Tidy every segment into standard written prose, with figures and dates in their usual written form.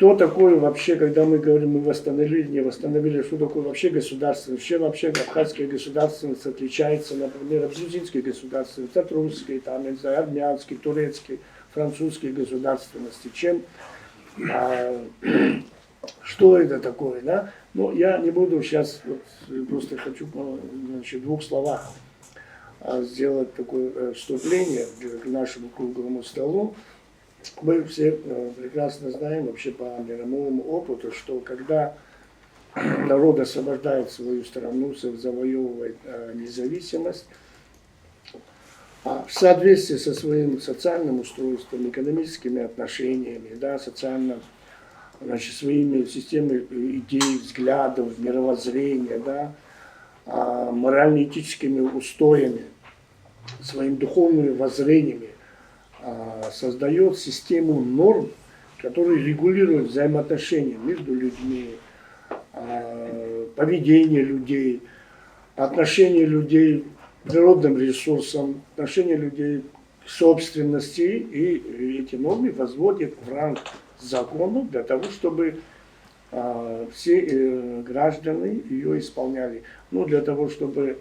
Кто такой вообще, когда мы говорим, мы восстановили, не восстановили, что такое вообще государственность? Чем вообще абхазская государственность отличается, например, от грузинской государственности, от русской, там, не знаю, армянской, турецкой, французской государственности? Чем, что это такое, да? Но я не буду сейчас, вот, просто хочу, значит, в двух словах сделать такое вступление к нашему круглому столу. Мы все прекрасно знаем вообще по мировому опыту, что когда народ освобождает свою страну, завоевывает независимость, в соответствии со своим социальным устройством, экономическими отношениями, да, социально, значит, своими системами идей, взглядов, мировоззрения, да, морально-этическими устоями, своими духовными воззрениями, создает систему норм, которые регулируют взаимоотношения между людьми, поведение людей, отношение людей к природным ресурсам, отношение людей к собственности, и эти нормы возводят в ранг закона для того, чтобы все граждане ее исполняли. Ну, для того, чтобы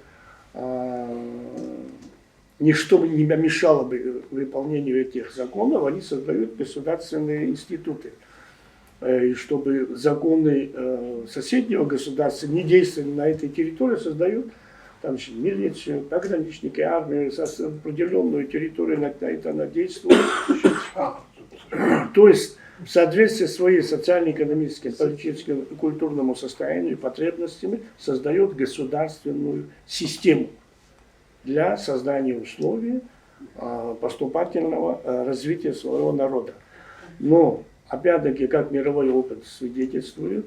ничто не мешало бы выполнению этих законов, они создают государственные институты. И чтобы законы соседнего государства не действовали на этой территории, создают там милицию, пограничники, армию, определенную территорию на это она действует. То есть в соответствии с своей социально-экономическим, политическим и культурному состоянию и потребностями создает государственную систему для создания условий поступательного развития своего народа. Но, опять-таки, как мировой опыт свидетельствует,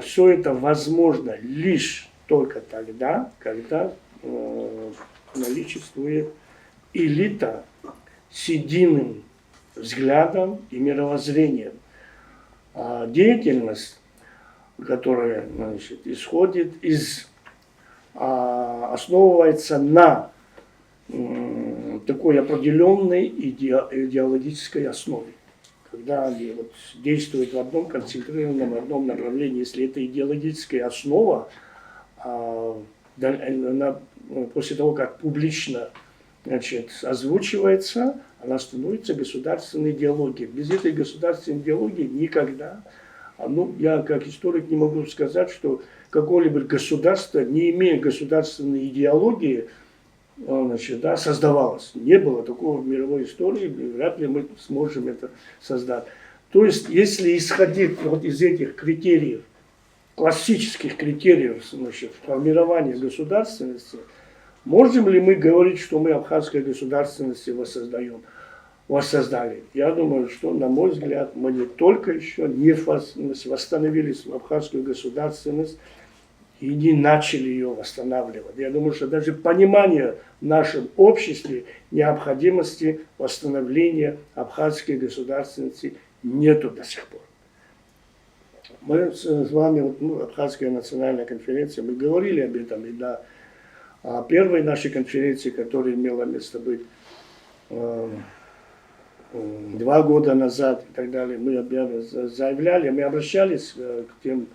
все это возможно лишь только тогда, когда наличествует элита с единым взглядом и мировоззрением. Деятельность, которая, значит, исходит из основывается на такой определенной идеологической основе. Когда они вот действуют в одном концентрированном, одном направлении, если это идеологическая основа, после того, как публично, значит, озвучивается, она становится государственной идеологией. Без этой государственной идеологии никогда, ну, я как историк не могу сказать, что какое-либо государство, не имея государственной идеологии, значит, да, создавалось. Не было такого в мировой истории, вряд ли мы сможем это создать. То есть, если исходить вот из этих критериев, классических критериев, значит, формирования государственности, можем ли мы говорить, что мы абхазской государственности воссоздали? Я думаю, что, на мой взгляд, мы не только еще не восстановили абхазскую государственность и не начали ее восстанавливать. Я думаю, что даже понимание в нашем обществе необходимости восстановления абхазской государственности нету до сих пор. Мы с вами, вот, Абхазская национальная конференция, мы говорили об этом и на первой нашей конференции, которая имела место быть 2 года назад и так далее, мы заявляли, мы обращались к тем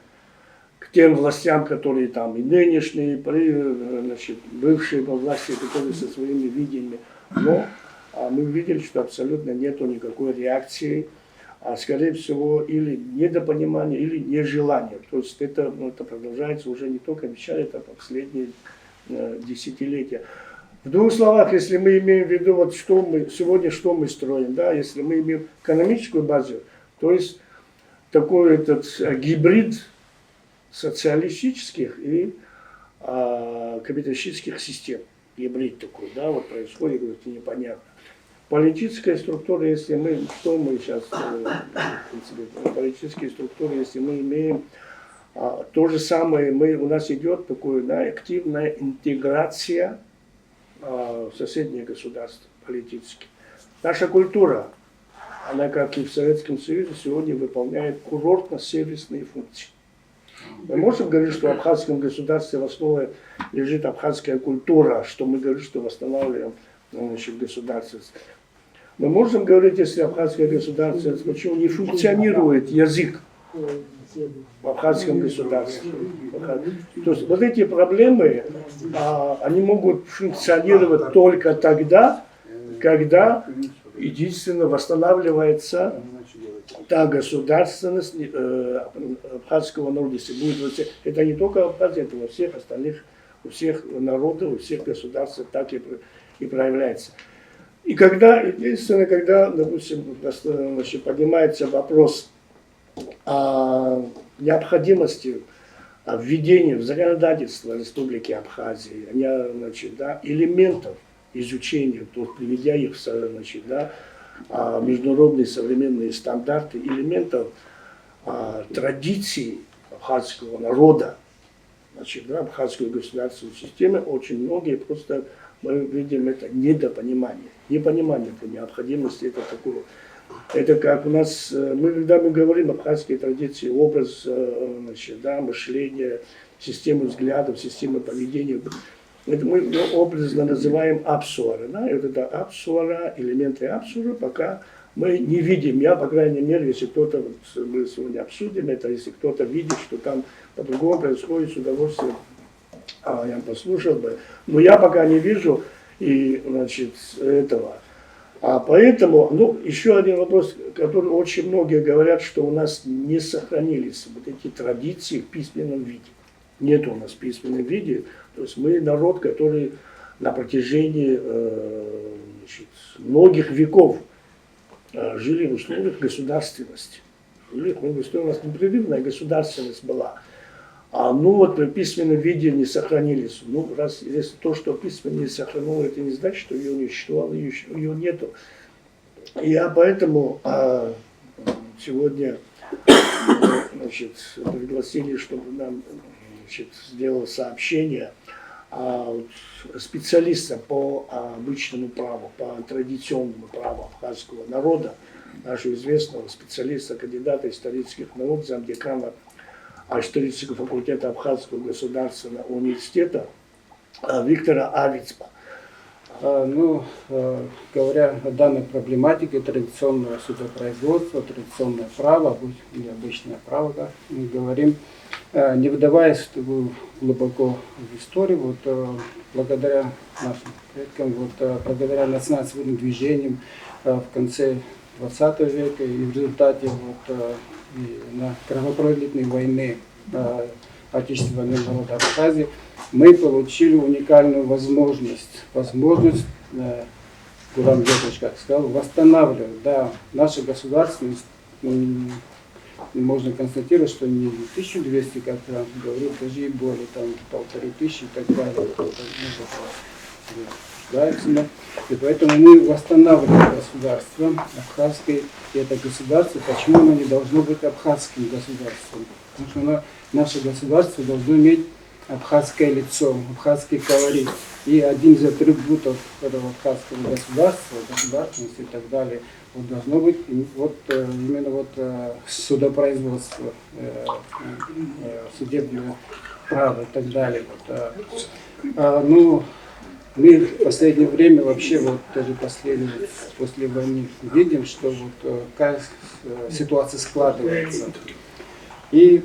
властям, которые там и нынешние, значит, бывшие власти, которые со своими видениями, но мы увидели, что абсолютно нету никакой реакции, скорее всего, или недопонимание, или нежелание. То есть это продолжается уже не только вначале, это последние десятилетия. В 2 словах, если мы имеем в виду, вот что мы строим, да, если мы имеем экономическую базу, то есть такой этот гибрид социалистических и капиталистических систем. Гибрид такой, да, вот происходит, это непонятно. Политическая структура, если мы, что мы сейчас, в принципе, политические структуры, если мы имеем то же самое, у нас идет такое, да, активная интеграция в соседние государства политически. Наша культура, она, как и в Советском Союзе, сегодня выполняет курортно-сервисные функции. Мы можем говорить, что в абхазском государстве в основе лежит абхазская культура, что мы говорим, что восстанавливаем, значит, государственность. Мы можем говорить, если абхазское государство, почему не функционирует язык в абхазском государстве. То есть вот эти проблемы, они могут функционировать только тогда, когда единственно восстанавливается та государственность абхазского народа. Если будет, это не только Абхазия, это во всех остальных, у всех народов, у всех государств так и проявляется. И когда, единственное, когда, допустим, поднимается вопрос о необходимости введения в законодательство Республики Абхазии, элементов изучения, приведя их в международные современные стандарты, элементов традиций абхазского народа, абхазской государственной системы, очень многие просто мы видим это недопонимание, непонимание этой необходимости, это такого. Это как у нас, когда мы говорим о абхазской традиции, образ мышления, систему взглядов, систему поведения, это мы образно называем апсуара. Да? И вот это апсуара, элементы апсуара, пока мы не видим. Я, по крайней мере, если кто-то, мы сегодня обсудим это, если кто-то видит, что там по-другому происходит, с удовольствием я послушал бы. Но я пока не вижу этого. Поэтому, еще один вопрос, который очень многие говорят, что у нас не сохранились вот эти традиции в письменном виде. Нет у нас в письменном виде. То есть мы народ, который на протяжении многих веков жили в условиях государственности. У нас непрерывная государственность была. В письменном виде не сохранились. Если то, что письменно не сохранило, это не значит, что ее не существовало, ее нету. И поэтому сегодня пригласили, чтобы нам сделал сообщение специалиста по обычному праву, по традиционному праву абхазского народа, нашего известного специалиста, кандидата исторических наук, замдекана исторического факультета Абхазского государственного университета Виктора Авицпа. Говоря о данной проблематике традиционного судопроизводства, традиционное право, или обычное право, как мы говорим, не вдаваясь глубоко в историю, благодаря нашим предкам, благодаря национально-свободным движениям в конце 20 века и в результате на кровопролитной войны отечественного народа Абхазии мы получили уникальную возможность, Гурам Георгиевич, как сказал, восстанавливать. Да, наша государственность, можно констатировать, что не 1200, как я говорил, даже и более, там 1500 и так далее. И поэтому мы восстанавливаем государство абхазское, и это государство, почему оно не должно быть абхазским государством? Потому что наше государство должно иметь абхазское лицо, абхазский колорит. И один из атрибутов этого абхазского государства, государственности и так далее, должно быть именно судопроизводство, судебное право и так далее. Мы в последнее время вообще даже после войны видим, что какая ситуация складывается. И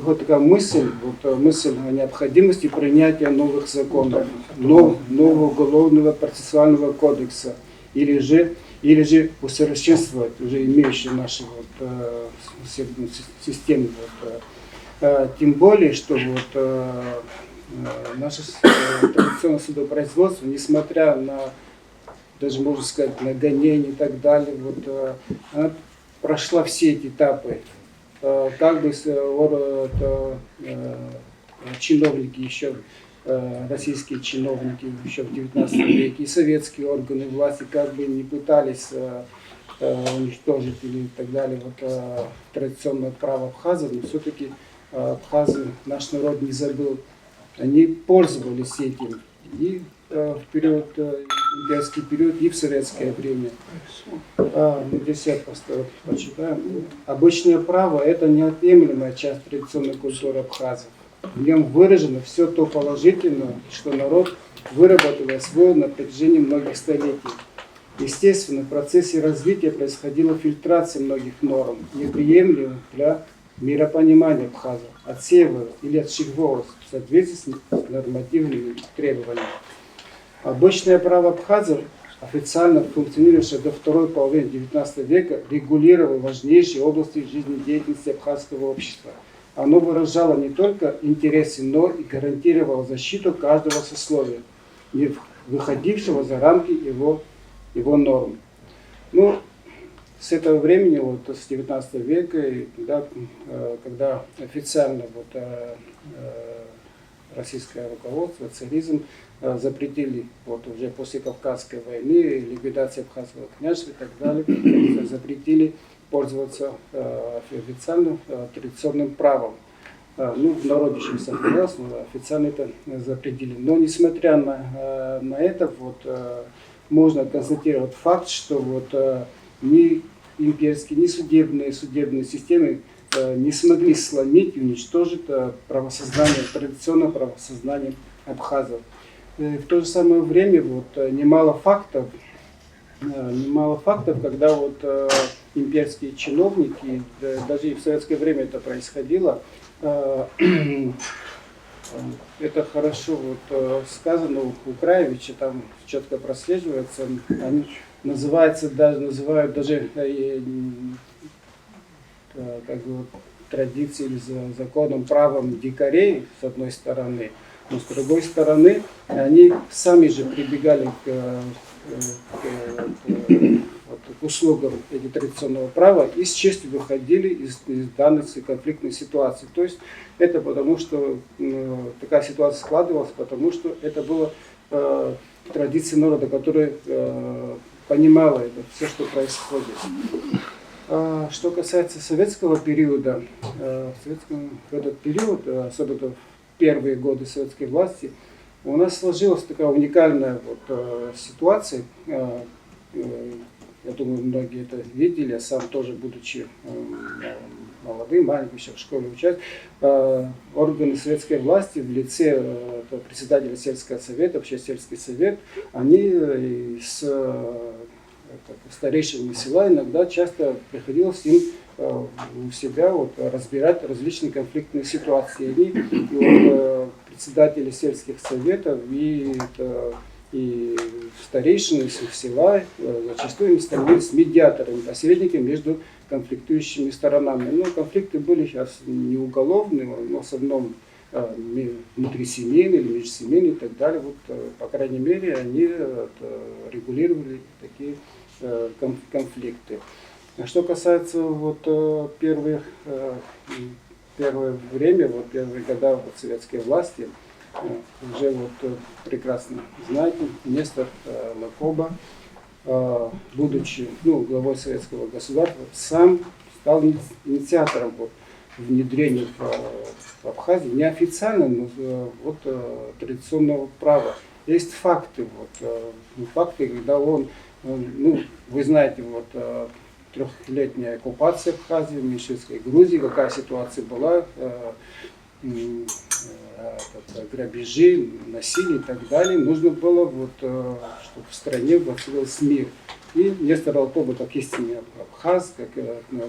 такая мысль о необходимости принятия новых законов, нового уголовного процессуального кодекса, или же усовершенствовать уже имеющие наши системы. Тем более, что наше традиционное судопроизводство, несмотря на, даже можно сказать, на гонения и так далее, она прошла все эти этапы. Как бы чиновники еще, российские чиновники еще в 19 веке и советские органы власти как бы не пытались уничтожить или так далее традиционное право абхазов, но все-таки абхазы, наш народ не забыл. Они пользовались этим и в имперский период, и в советское время. Здесь я просто почитаю. Обычное право – это неотъемлемая часть традиционной культуры абхазов. В нем выражено все то положительное, что народ выработал и освоил на протяжении многих столетий. Естественно, в процессе развития происходила фильтрация многих норм, неприемлемых для миропонимания абхазов, отсеивая или отшивая в соответствии с нормативными требованиями. Обычное право абхазов, официально функционирующее до второй половины XIX века, регулировало важнейшие области жизнедеятельности абхазского общества. Оно выражало не только интересы, но и гарантировало защиту каждого сословия, не выходившего за рамки его норм. Ну, с этого времени, вот, с 19 века, и, да, когда официально российское руководство, царизм запретили, вот уже после Кавказской войны, ликвидации Абхазского княжества и так далее, запретили пользоваться официальным традиционным правом. Ну, в народе еще не сохранялось, но официально это запретили. Но несмотря на это, можно констатировать факт, что ни имперские, ни судебные системы не смогли сломить и уничтожить традиционное правосознание абхазов. В то же самое время немало фактов, когда имперские чиновники, даже и в советское время это происходило, это хорошо сказано у Краевича, там четко прослеживается, они называют даже традицией или законом, правом дикарей, с одной стороны, но с другой стороны, они сами же прибегали к услугам традиционного права и с честью выходили из данной конфликтной ситуации. То есть это потому, что такая ситуация складывалась, потому что это было традиция народа, которая понимала это, все, что происходит. Что касается советского периода, в этот период, особенно в первые годы советской власти, у нас сложилась такая уникальная ситуация. Я думаю, многие это видели, я сам тоже, будучи молодым, маленьким, еще в школе учась, органы советской власти в лице председателя сельского совета, вообще сельский совет, они с старейшинами села иногда часто приходилось им у себя разбирать различные конфликтные ситуации. Они, председатели сельских советов и старейшины их села зачастую становились медиаторами, посредниками между конфликтующими сторонами. Но конфликты были сейчас не уголовные, но в основном внутрисемейные или межсемейные и так далее. По крайней мере, они регулировали такие конфликты. Что касается первое время, первые года советской власти, уже прекрасно знаете, Нестор Лакоба, будучи главой советского государства, сам стал инициатором внедрения в Абхазии неофициально, но традиционного права. Есть факты, когда он, вы знаете, трехлетняя оккупация Абхазии, Меньшевской Грузии, какая ситуация была, грабежи, насилие и так далее. Нужно было, чтобы в стране воцарился мир. И Нестор Лакоба, как истинный абхаз, как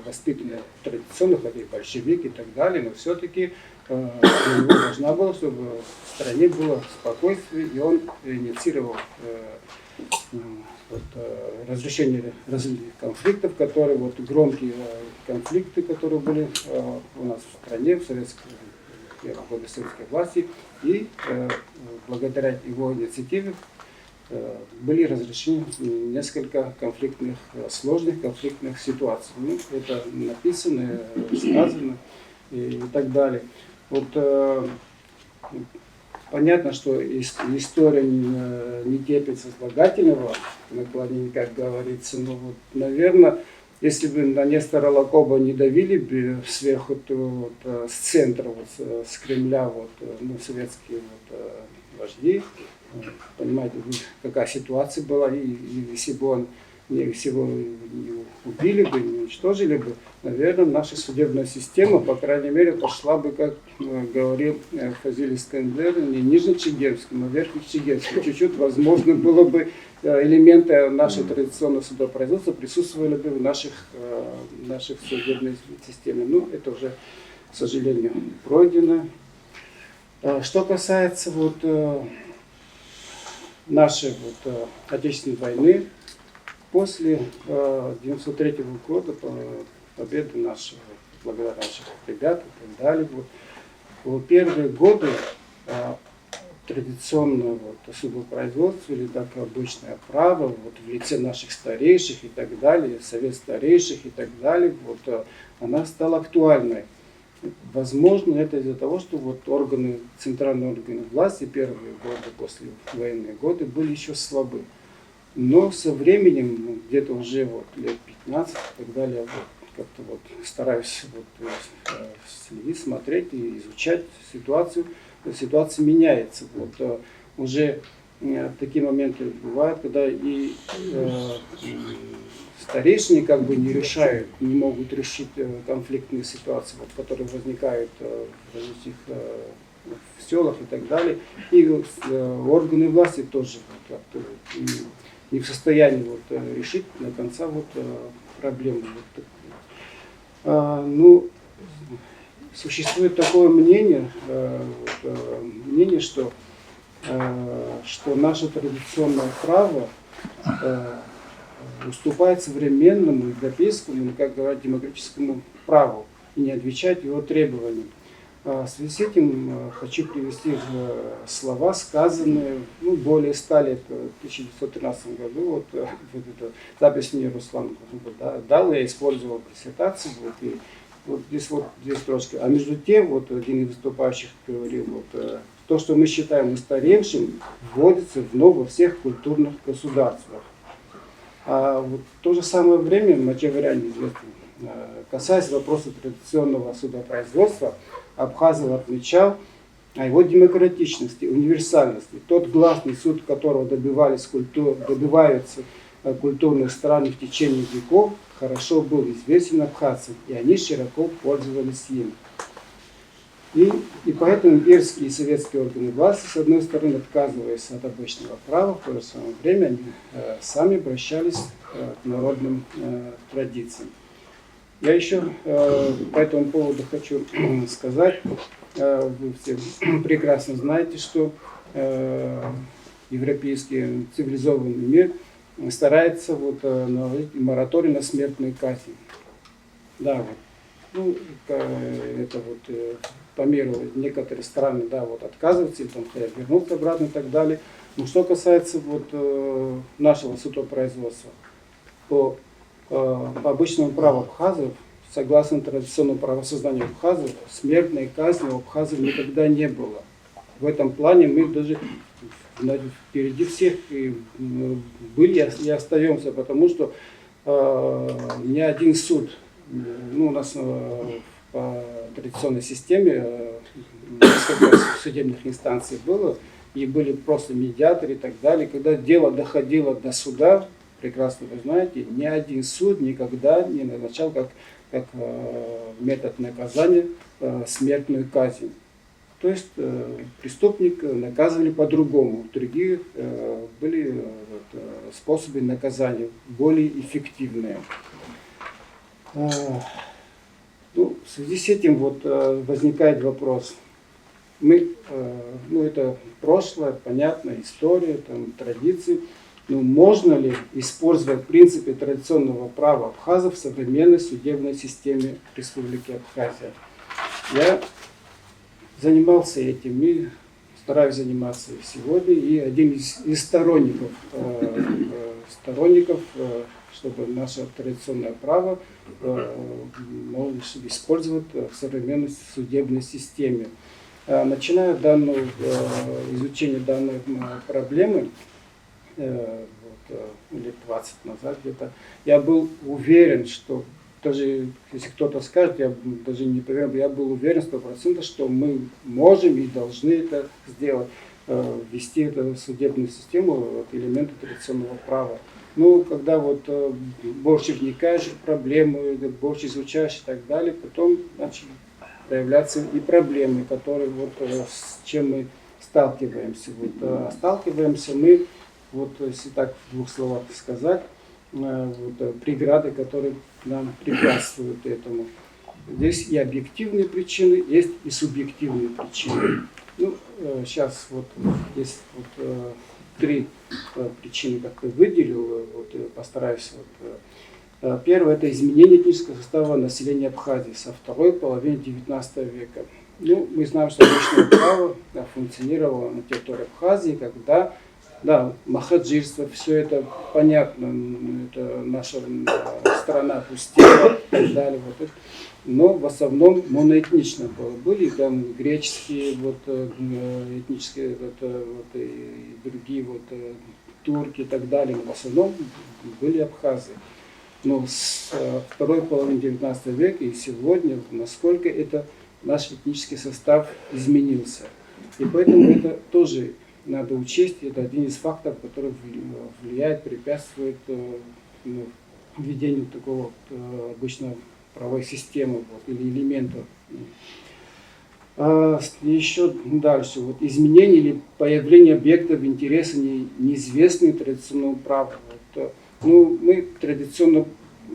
воспитанный традиционных, большевик и так далее, но все-таки должна была, чтобы в стране было спокойствие, и он инициировал разрешение конфликтов, которые громкие конфликты, которые были у нас в стране, в первые годы советской власти, и благодаря его инициативе были разрешены несколько сложных конфликтных ситуаций. Это написано, сказано и так далее. Понятно, что история не терпит сослагательного наклонения, как говорится, но наверное, если бы на Нестора Лакоба не давили бы сверху, с центра, с Кремля, советские вожди, понимаете, какая ситуация была, и если бы его не убили бы, не уничтожили бы, наверное, наша судебная система, по крайней мере, пошла бы, как говорил Фазиль Искандер, не нижнечегемским, а верхнечегемским. Чуть-чуть, возможно, было бы элементы нашего традиционного судопроизводства присутствовали бы в наших судебной системе. Ну, это уже, к сожалению, пройдено. Что касается нашей Отечественной войны, после 1993 года, победы нашего, благодаря наших ребят и так далее, первые годы традиционного судопроизводства или так обычное право в лице наших старейших и так далее, совет старейших и так далее, она стала актуальной. Возможно, это из-за того, что центральные органы власти первые годы, после военные годы, были еще слабы. Но со временем, где-то уже лет 15 и так далее, как-то стараюсь следить, смотреть и изучать ситуацию. Ситуация меняется. Уже такие моменты бывают, когда и старейшины не решают, не могут решить конфликтные ситуации, которые возникают в различных в селах и так далее. И органы власти тоже не в состоянии решить до конца проблему. Существует такое мнение, что наше традиционное право уступает современному европейскому, или, как говорят, демократическому праву и не отвечает его требованиям. В связи с этим хочу привести слова, сказанные более 100 лет, в 1913 году. Эту запись мне Руслан дал, я использовал в диссертации. И здесь строчка. А между тем, один из выступающих говорил, то, что мы считаем устаревшим, вводится вновь во всех культурных государствах. А в то же самое время Мачеваряне известный, касаясь вопроса традиционного судопроизводства, Абхазов отмечал о его демократичности, универсальности. Тот гласный суд, которого добиваются культурных стран в течение веков, хорошо был известен абхазцам, и они широко пользовались им. И поэтому имперские и советские органы власти, с одной стороны, отказываясь от обычного права, в то же самое время они сами обращались к народным традициям. Я еще по этому поводу хочу сказать, вы все прекрасно знаете, что европейский цивилизованный мир старается наложить мораторий на смертную казнь. Да, это по миру некоторые страны отказываются, или хотят вернуться обратно и так далее. Но что касается нашего судопроизводства, по обычному праву абхазов, согласно традиционному правосознанию абхазов, смертной казни у абхазов никогда не было. В этом плане мы даже впереди всех были и остаемся, потому что ни один суд, у нас по традиционной системе несколько судебных инстанций было, и были просто медиаторы и так далее. Когда дело доходило до суда, прекрасно вы знаете, ни один суд никогда не назначал как метод наказания смертную казнь. То есть преступника наказывали по-другому. Другие были способы наказания более эффективные. В связи с этим возникает вопрос. Это прошлое, понятно, история, традиции. Но можно ли использовать принципы традиционного права абхазов в современной судебной системе Республики Абхазия? Я занимался этим и стараюсь заниматься и сегодня. И один из сторонников, чтобы наше традиционное право можно использовать в современной судебной системе. Начиная изучение данной проблемы, лет 20 назад где-то, я был уверен, что даже если кто-то скажет, я даже не поверю, я был уверен 100%, что мы можем и должны это сделать, ввести эту судебную систему, элементы традиционного права. Ну, когда вот больше вникаешь в проблему, больше изучаешь и так далее, потом начали проявляться и проблемы, которые вот с чем мы сталкиваемся. Вот, сталкиваемся мы, вот если так в двух словах сказать, преграды, которые нам препятствуют этому. Здесь и объективные причины, есть и субъективные причины. Ну, сейчас вот есть вот, три причины, как я выделил, вот, постараюсь. Вот, первое – это изменение этнического состава населения Абхазии со второй половины XIX века. Ну, мы знаем, что обычное право функционировало на территории Абхазии, когда, да, махаджирство, все это понятно, это наша страна пустела и так далее. Вот это. Но в основном моноэтнично было. Были там греческие вот, этнические и другие вот, турки и так далее. Но в основном были абхазы. Но с второй половины XIX века и сегодня, насколько это наш этнический состав изменился. И поэтому это тоже надо учесть. Это один из факторов, который влияет, препятствует введению такого обычного правовой системы вот, или элементов. Еще дальше. Вот, изменение или появление объектов интереса неизвестные традиционному праву. Вот, ну, мы традиционно,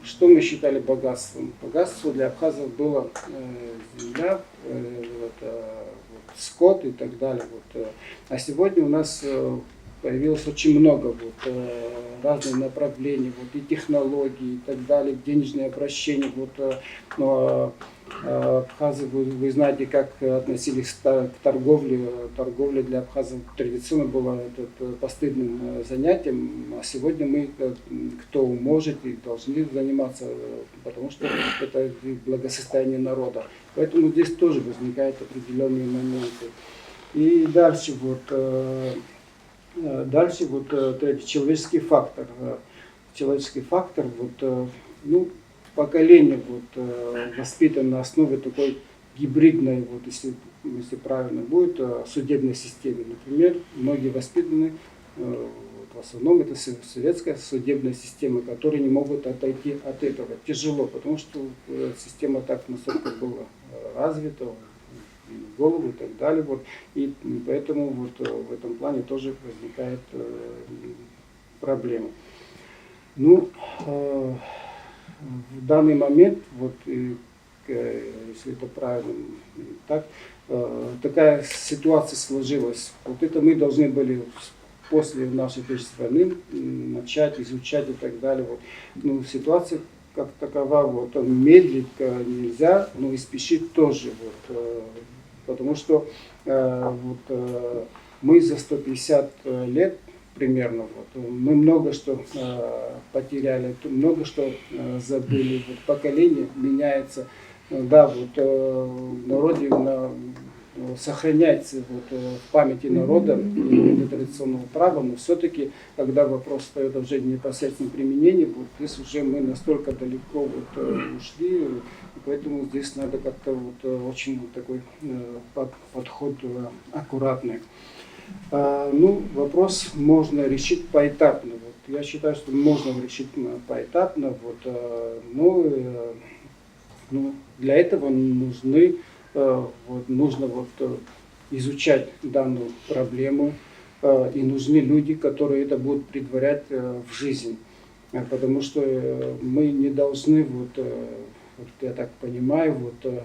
что мы считали богатством? Богатство для абхазов было земля, скот и так далее. Вот. А сегодня у нас появилось очень много вот, разных направлений, вот, и технологий и так далее, денежное обращение. Вот, абхазы, вы знаете, как относились к торговле. Торговля для абхазов традиционно была постыдным занятием, а сегодня мы, кто может и должны заниматься, потому что это благосостояние народа. Поэтому здесь тоже возникают определенные моменты. И дальше вот человеческий фактор. Человеческий фактор, вот, ну, поколение вот, воспитано на основе такой гибридной, вот, если правильно будет, судебной системы. Например, многие воспитаны, в основном это советская судебная система, которые не могут отойти от этого. Тяжело, потому что система так настолько была развита, голову и так далее. Вот. И поэтому вот в этом плане тоже возникает проблема. Ну, в данный момент, вот, если это правильно, так, такая ситуация сложилась. Вот это мы должны были после нашей Отечественной войны начать изучать и так далее. Вот. Ну, ситуация как такова, вот, медлить нельзя, но и спешить тоже. Вот, потому что вот, мы за 150 лет примерно, вот, мы много что потеряли, много что забыли. Вот, поколение меняется. Да, вот в народе сохраняется вот, в памяти народа традиционного права, но все-таки, когда вопрос встает уже в непосредственном применении, вот здесь уже мы настолько далеко вот, ушли, и поэтому здесь надо как-то вот, очень такой подход аккуратный. Ну, вопрос можно решить поэтапно. Вот, я считаю, что можно решить поэтапно, вот, но для этого нужно вот, изучать данную проблему, и нужны люди, которые это будут претворять в жизнь. Потому что мы не должны, вот я так понимаю, вот,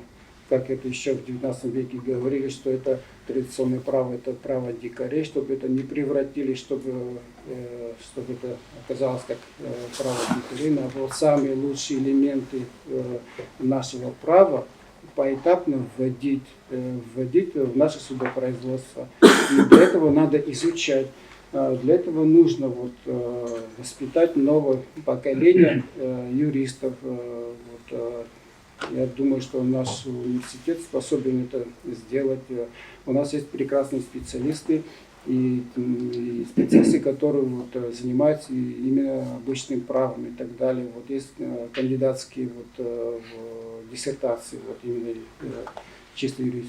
как это еще в XIX веке говорили, что это традиционное право, это право дикарей, чтобы это не превратили, чтобы это оказалось как право дикарей, наоборот, самые лучшие элементы нашего права поэтапно вводить в наше судопроизводство. И для этого надо изучать. Для этого нужно вот, воспитать новое поколение юристов. Вот, я думаю, что наш университет способен это сделать. У нас есть прекрасные специалисты, и специалисты, которые вот, занимаются именно обычным правом и так далее. Вот есть кандидатские вот, диссертации вот, именно чистой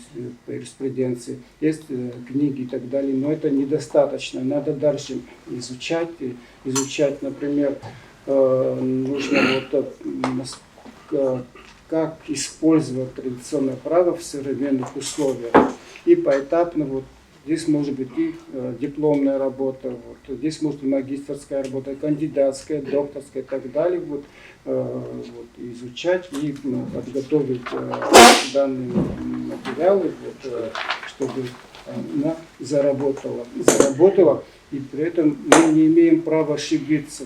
юриспруденции, есть книги и так далее, но это недостаточно. Надо дальше изучать, например, нужно как использовать традиционное право в современных условиях. И поэтапно здесь может быть и дипломная работа, здесь может быть магистерская работа, кандидатская, докторская и так далее. Изучать и подготовить данные материалы, чтобы она заработала. И при этом мы не имеем права ошибиться.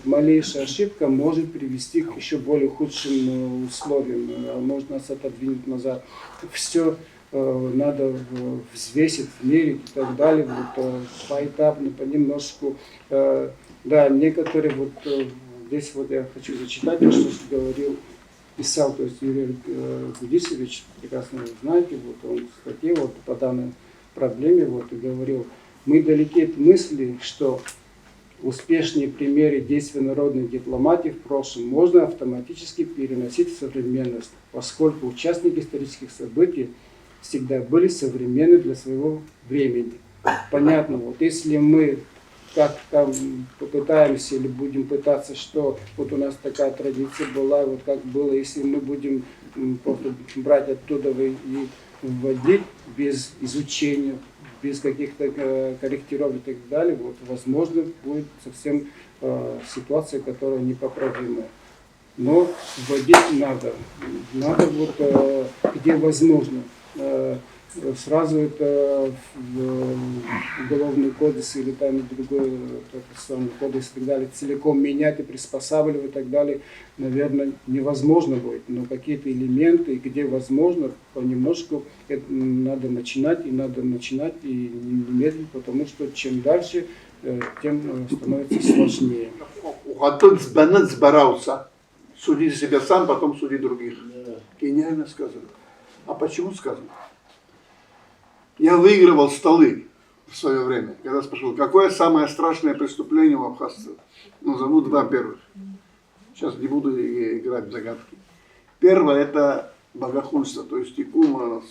Малейшая ошибка может привести к еще более худшим условиям, может нас отодвинуть назад. Все надо взвесить, мерить и так далее, поэтапно, понемножку. Да, некоторые, здесь я хочу зачитать то, что писал, то есть Юрий Гудисович, прекрасно вы знаете, он в статье по данной проблеме и говорил: мы далеки от мысли, что успешные примеры действий народной дипломатии в прошлом можно автоматически переносить в современность, поскольку участники исторических событий всегда были современны для своего времени. Понятно, если мы как-то попытаемся или будем пытаться, что у нас такая традиция была, как было, если мы будем просто брать оттуда и вводить без изучения, без каких-то корректировок и так далее, возможно, будет совсем ситуация, которая непоправимая. Но вводить надо где возможно. Сразу это в уголовный кодекс или другой процессуальный кодекс и так далее целиком менять и приспосабливать и так далее, наверное, невозможно будет. Но какие-то элементы, где возможно, понемножку надо начинать и немедленно, потому что чем дальше, тем становится сложнее. Уходить банат сбирался. Суди себя сам, потом суди других. Гениально сказано. А почему сказано? Я выигрывал столы в свое время, когда спрашивал, какое самое страшное преступление у абхазцев? Назову два первых. Сейчас не буду играть в загадки. Первое — это богохульство, то есть тикум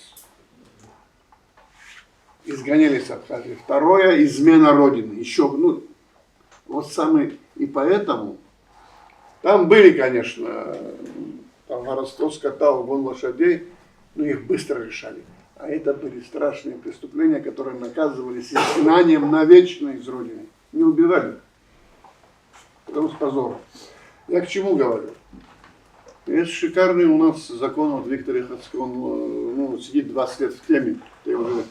изгоняли с Абхазии. Второе — измена родины. Еще, самый, и поэтому там были, конечно, воровство скота, угон лошадей, но их быстро решали. А это были страшные преступления, которые наказывались изгнанием навечно из Родины. Не убивали. Потому что позор. Я к чему говорю? Есть шикарный у нас закон от Виктора Яховского. Он сидит 20 лет в теме. Я уже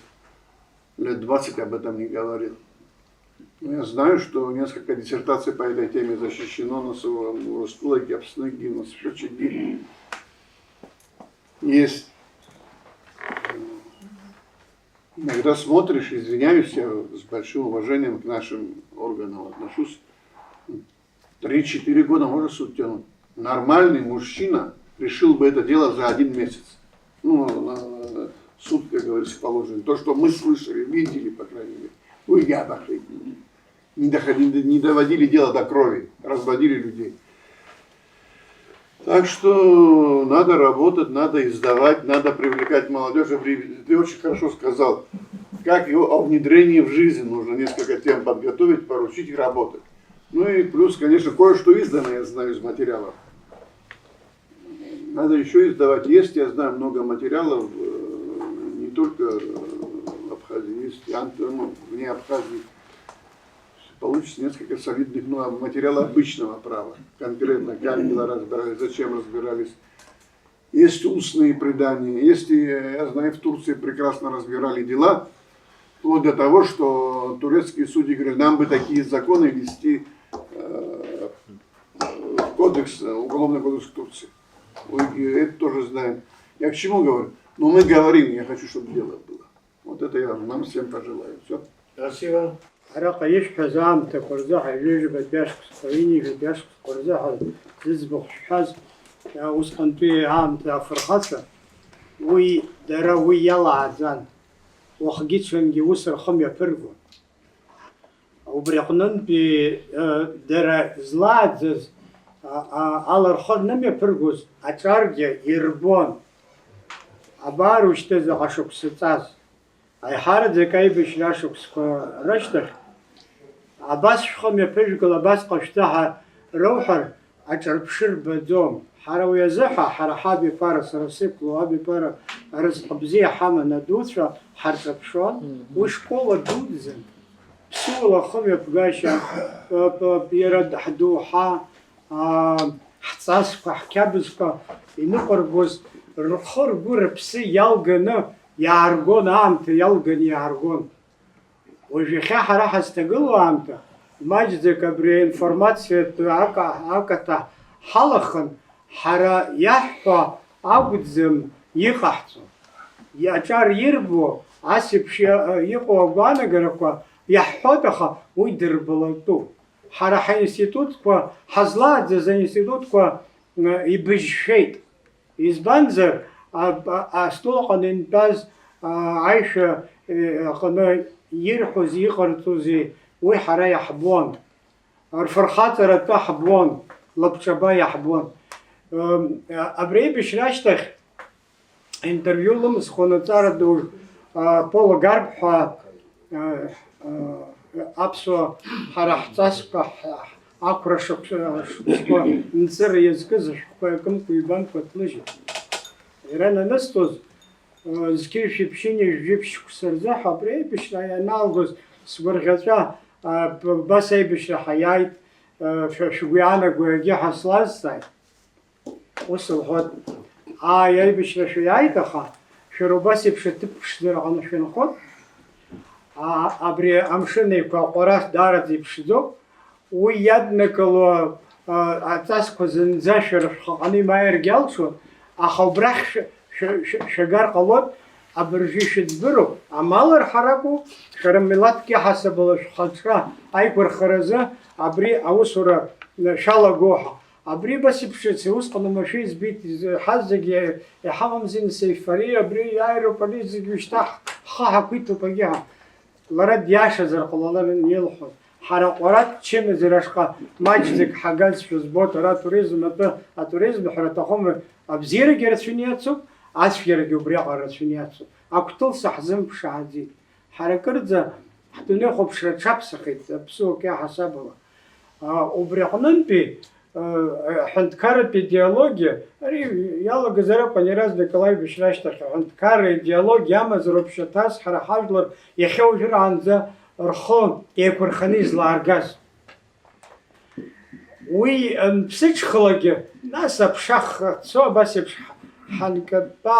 лет 20 об этом не говорил. Но я знаю, что несколько диссертаций по этой теме защищено на Ростулаке, Апсныги, на Свечеги. Есть. Иногда смотришь, извиняюсь, я с большим уважением к нашим органам отношусь. 3-4 года может суд тянуть. Нормальный мужчина решил бы это дело за 1 месяц. Суд, как говорится, положено. То, что мы слышали, видели, по крайней мере. Не доводили дело до крови, разводили людей. Так что надо работать, надо издавать, надо привлекать молодежь. Ты очень хорошо сказал, как его о внедрении в жизнь нужно несколько тем подготовить, поручить и работать. И плюс, конечно, кое-что издано, я знаю, из материалов. Надо еще издавать. Есть, я знаю, много материалов, не только в Абхазии, есть вне Абхазии. Получится несколько солидных материалов обычного права. Конкретно, как дела разбирались, зачем разбирались. Есть устные предания. Есть, я знаю, в Турции прекрасно разбирали дела, вплоть до того, что турецкие судьи говорят, нам бы такие законы ввести в кодекс, уголовный кодекс Турции. Это тоже знаем. Я к чему говорю? Мы говорим, я хочу, чтобы дело было. Это я нам всем пожелаю. Все. Спасибо. عرق يشحز عام تقرزح يجي بداشك سقيني بداشك قرزح تزبخ حز يا وسخن في عام تفرخصة وي دروي يلا عزان وخجيت شنجي وسر خمية فرقو وبرقنن بي درا زلاد على الخد نمي فرقوز أتارجة يربون абар ушьҭа заҟа шықәса аиҳараӡак аибашьра ашықәсқәа рышьҭахь абас шәхы мҩаԥыжәгала абасҟа шәҭы ҳәа рауҳәар аҿарԥшыр рбаӡом. Ҳара уи азыҳәа ҳара ҳабиԥара сара сықәлоу абиԥара рызҟ бзиа ҳаман адуцәа ҳарҿаԥшуан. Уи школа дуӡӡан. Ԥсуала хымҩаԥгашьа иара ҳдоуҳа ҳҵасқәа ҳқьабзқәа иныҟаргоз рхы ргәы рыԥсы иалганы иааргон, аамҭа иалганы иааргон. Уажә иахьа ҳара ҳазҭагылоу аамҭа маҷӡак абри аинформациатә акаҭа ҳалахан ҳара иаҳҳәо акәӡам иҟаҳҵо. Аҿар ирбо ас еиԥш иҟоу агәаанагарақәа иаҳҳәоит, аха уи дырбалатәуп. Ҳара ҳаинститутқәа ҳазлааӡаз аинститутқәа ибыжьшәеит. Избанзар астол аҟны интәаз аишәа аҟны ирҳәози иҟарҵози уи ҳара иаҳбон. Рфырхаҵара атәы ҳбон, лабҿаба иаҳбон. Абри аибашьра ашьҭахь интервиу лымызхон аҵара ду Пола Гарб ҳәа аԥсуа ҳара ҳҵасқәа ақәра шықәсқәа нҵыра иазкыз ашәҟәқәа иакымкәа ҩбанқәа ҭлыжьит. Иара нанысҵоз зқьи шәиԥшьыни жәиԥшьқәса рзыҳәа абри аибашьра ианалгоз сгәырӷьаҵәа абас аибашьра ҳаиааит, шәгәы иаанаго егьи ҳаслазҵааит. Ус лҳәот, аибашьра шәиааит, аха шәара убас еиԥш аҭыԥ ԥшӡара ҟаны шәынхот. Абри амшын еиқәа аҟәара даараӡа иԥшӡоуп. Уи иаднакыло аҵасқәа зынӡа шәара шәхаҟаны имааиргьы алшон, аха убрахь шәагар ҟалот, абыржәы ишәыӡбыроуп. Амалырҳаракәу шәара милаҭк иаҳасабала шәхаҿра аиқәырхаразы абри аусура шәалагоҳа. Абри бас иԥшыц, усҟан омашәа избит, ҳаз зегьы иҳамамзи Насаиф-Фари, абри иааироуп, ари зегьы ушьҭа ҳхы ҳақәиҭуп агьиҳа. Лара диашазар ҟалаларын илҳәоз. Ҳара ҟәаратә чымазара ашҟа маҷӡак ҳагазшәа збот, ара атуризм атәы, атуризм ҳәара аҭахума абзиарагьы рацәаны иацуп, ацәгьарагьы убриаҟара рацәаны иацуп. Агәҭылса ҳзымԥшааӡеит. Ҳара кырӡа ҳдунеи хәаԥшра аҽаԥсахит аԥсуак иаҳасабала. Убри аҟнынтәи аҳәынҭқарратә идеологиа, ари иалагаз аракәын Иараз Николаевич рашьҭахь аҳәынҭқарра идеологиа амазароуп шьаҭас ҳара ҳажәлар иахьа уажәраанӡа рхы еиқәырханы излааргаз. Уи ԥсыҽхалагьы нас аԥша цо абас еиԥш ҳанкатәа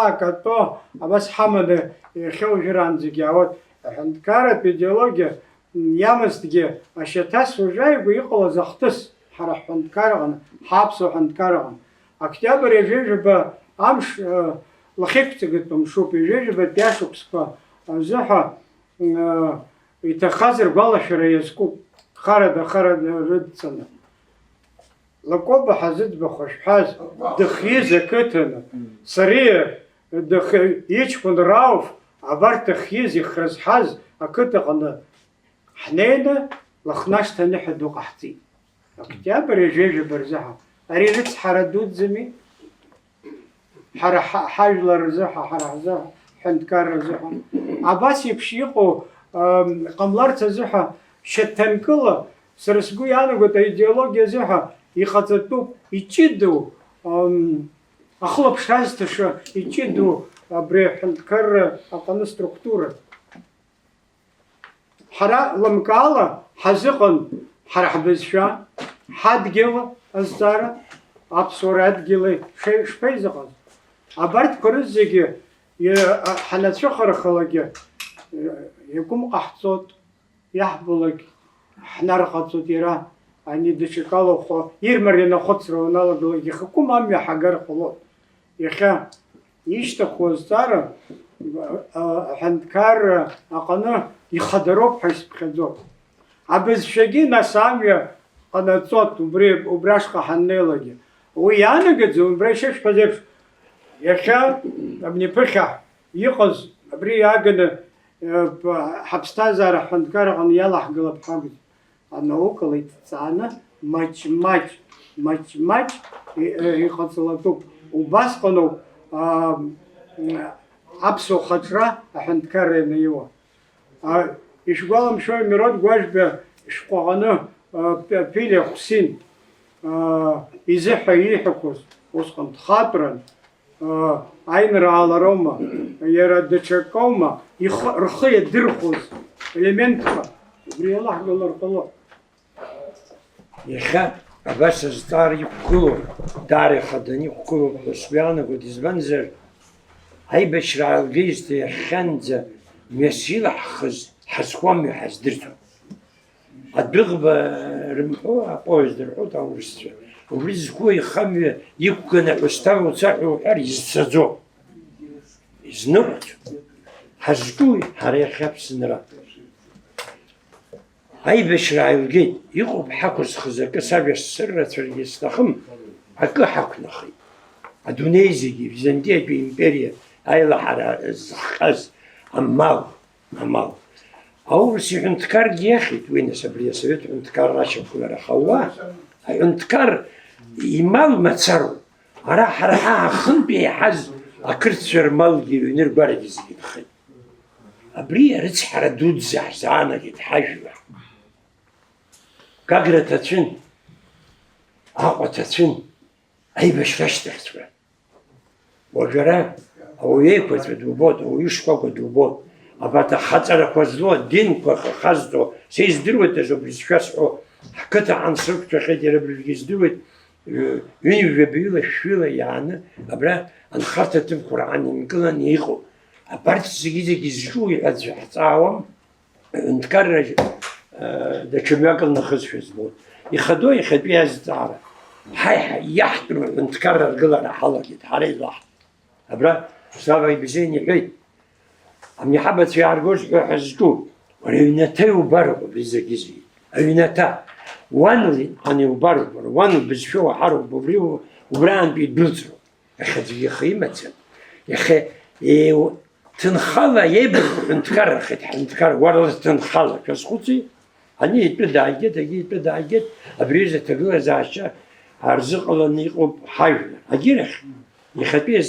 абас ҳаманы иахьа уажәраанӡагьы аауеит. Аҳәынҭқарратә идеологиа иамазҭгьы ашьаҭас уажәааигәа иҟалаз ахҭыс ҳара ҳҳәынҭқарраҟны, ҳаԥсуа ҳәынҭқарраҟны. Октиабр ижәижәаба амш лахьеиқәҵагатәу мшуп, ижәижәабатә иашықәсқәа азыҳәа иҭахаз ргәалашәара иазкуп, харада рыдҵаны. Лакоба ҳазыӡбахә ашәҳәаз дыхиз ақыҭаны, Сариа иҷкәын Рауф абарҭ ахьиз ихрызҳаз ақыҭаҟны ҳнеины Лыхнашҭа аныҳәа ду ҟаҳҵеит. Октиабр ижәижәаба рзыҳәа. Ари рыцҳара дуӡӡами? Ҳара ҳажәлар рзыҳәа, ҳара ҳзыҳәа, ҳҳәынҭқарра рзыҳәа. Абас еиԥш иҟоу ҟамларц азыҳәа шьаҭанкыла сара сгәы иаанагоит аидеологиа азыҳәа иҟаҵатәуп, иҷыдоу ахылаԥшра азҭаша иҷыдоу абри аҳәынҭқарра аҟны структура. Ҳара лымкаала ҳазыҟан ҳара ҳбызшәа, ҳадгьыл азҵаара, аԥсуара адгьыли шԥеизыҟаз. Абарҭқәа рызегьы ҳанацәыхарахалагьы иакәым ҟаҳҵоит, иаҳбалагь ҳнарҟаҵоит иара ани даҽакала ирмарианы ахәыцра уаналагалак ихакәым амҩа ҳагар ҟалоит. Иахьа ишьҭаху азҵаара аҳәынҭқарра аҟны ихадароуп ҳәа исԥхьаӡоит. Абызшәагьы нас амҩа ҟанаҵоит убри ашҟа ҳаннеилагьы. Уи иаанагаӡом убра ишышәҳәаз еиԥш иахьа абниԥыхьа иҟаз абри иааганы ҳаԥсҭазаара ҳҳәынҭқарраҟны иалаҳгалап ҳәагыз. Анаукала иҭҵааны маҷ иҟаҵалатәуп. Убасҟаноуп Апсо хатра аханткаре наева. А ишгалам шой мирот гважбе шқоғаны пиле хусин изе хайихакус усқан тхатран айнра аларома яра дечакома рхе дирхус элементха бриалах галар. يخا بس ستار يقولوا داري خدني يقولوا سبيانا قد يزبنزر هاي بشرع الجيز تي خنزة مسيلة خز حسقوم يحزدرتو الدغبة رمحوها قوز درحو تاورستو ورزقو يخم يكون عستاو تاعو حر يزتزو يزنوت حزقوي حري خبس نرا هاي بشرع الجيد يقوب حكوز خزاك سابع السر تريستخم هكا حك نخي أدونيزي بيزنطية بإمبريا هاي لحرا الزخاز أمال أول شيء عندكار ياخد وين سبريا سويت عندكار راشا كل رخواه هاي عندكار يمال ما تصرو راح خن بي حز أكرت سر مال جيلو نرجع رجزي خي أبريا رتح ردود زعزانة جد حجبة كاغرة تتشن أقوى تتشن أي باش فشتخت وجرا أو يكوت بدوبوت أو يشقق دوبوت أباتا خطر كوزلو دين خزدو سيز دروت تجو بلسفاسو حكت عن سرقت خير بالجيز دروت يوني بيبيلا شويلا يعني أبرا أن خرطت القرآن يمكن يخو أبارت سجيزة جيزشو يحدث حتاهم نتكرر ده كمياكل نخز في زبون يخدوه يخد بيها زتعرة هاي يحكم نتكرر قلنا حلقة حري ضح أبرا سابق بزين يحيد أم يحبت في عرقوش يحزقوه ولينتاو برغو بزاكيزي أينتا وانلي أني وبرغو وانو بزفو حرب وبريو وبران بيدبلترو يخد يخيمة يخي تنخلا يبرغو نتكرر نتكرر ورد تنخلا كسخوتي أني يتبدأ عجد أبريزة تقول زعشة أرزق الله نيقوب حيونا أجيرخ يخبيه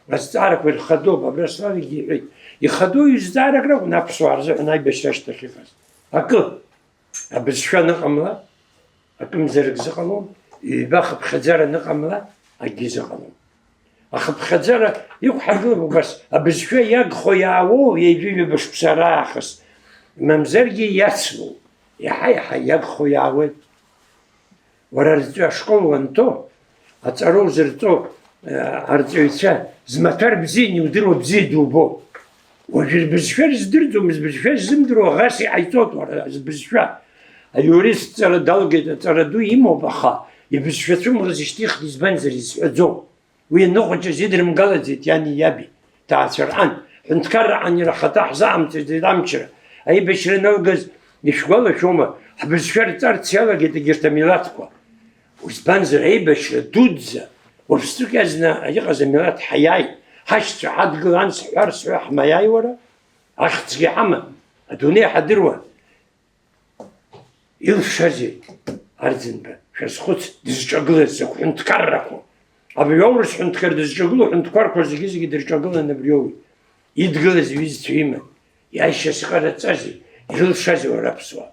استعارك بالخدوب أبرسلان يجيري يخدو يزدارك رو نفسه أرزق ناي بشرش تخيفاس أكل أبسشوا نقملا أكل مزرق زقلون يباخ بخزارة نقملا أجي زقلون أخذ بخزارة يقحقلوا بس أبسشوا يقخو يعوو يجيبي بش بسراخس ممزرقي يسلو يحي يقخو يعود ورزتو أشكول وانتو أتعرو زرتو أرزويتشا زمتار بزيني ودرو بزيدو بو وجر بزفار زدردو بزفار زمدرو غاسي عيطوت ورا بزفار أيوريس ترى دلقة ترى دو يمو بخا يبزفاتو مرزشتيخ لزبنزر يسعدو وين نخرج زيدر مقالزيت يعني يابي تاع شرعان نتكرر عن رخطاح زعم تدامشر أي بشر نلقز يشغل شوما بزفار تار تسيالا قد جرت ميلاتكو وزبنزر أي بشر دودزا وبستوك أزنا يغز ميلات حياي هشت عاد قلان سحر سحر ماياي ورا أخت عما الدنيا حدروا يلف شجي أرزن با شاس خط دزجاقل زك نتكرركو أبي يورس نتكرر دزجاقل نتكرر زكيزي دزجاقل نبريوي يدقل زويز تيما يعيش سكارة تازي يلف شجي ورا بسوا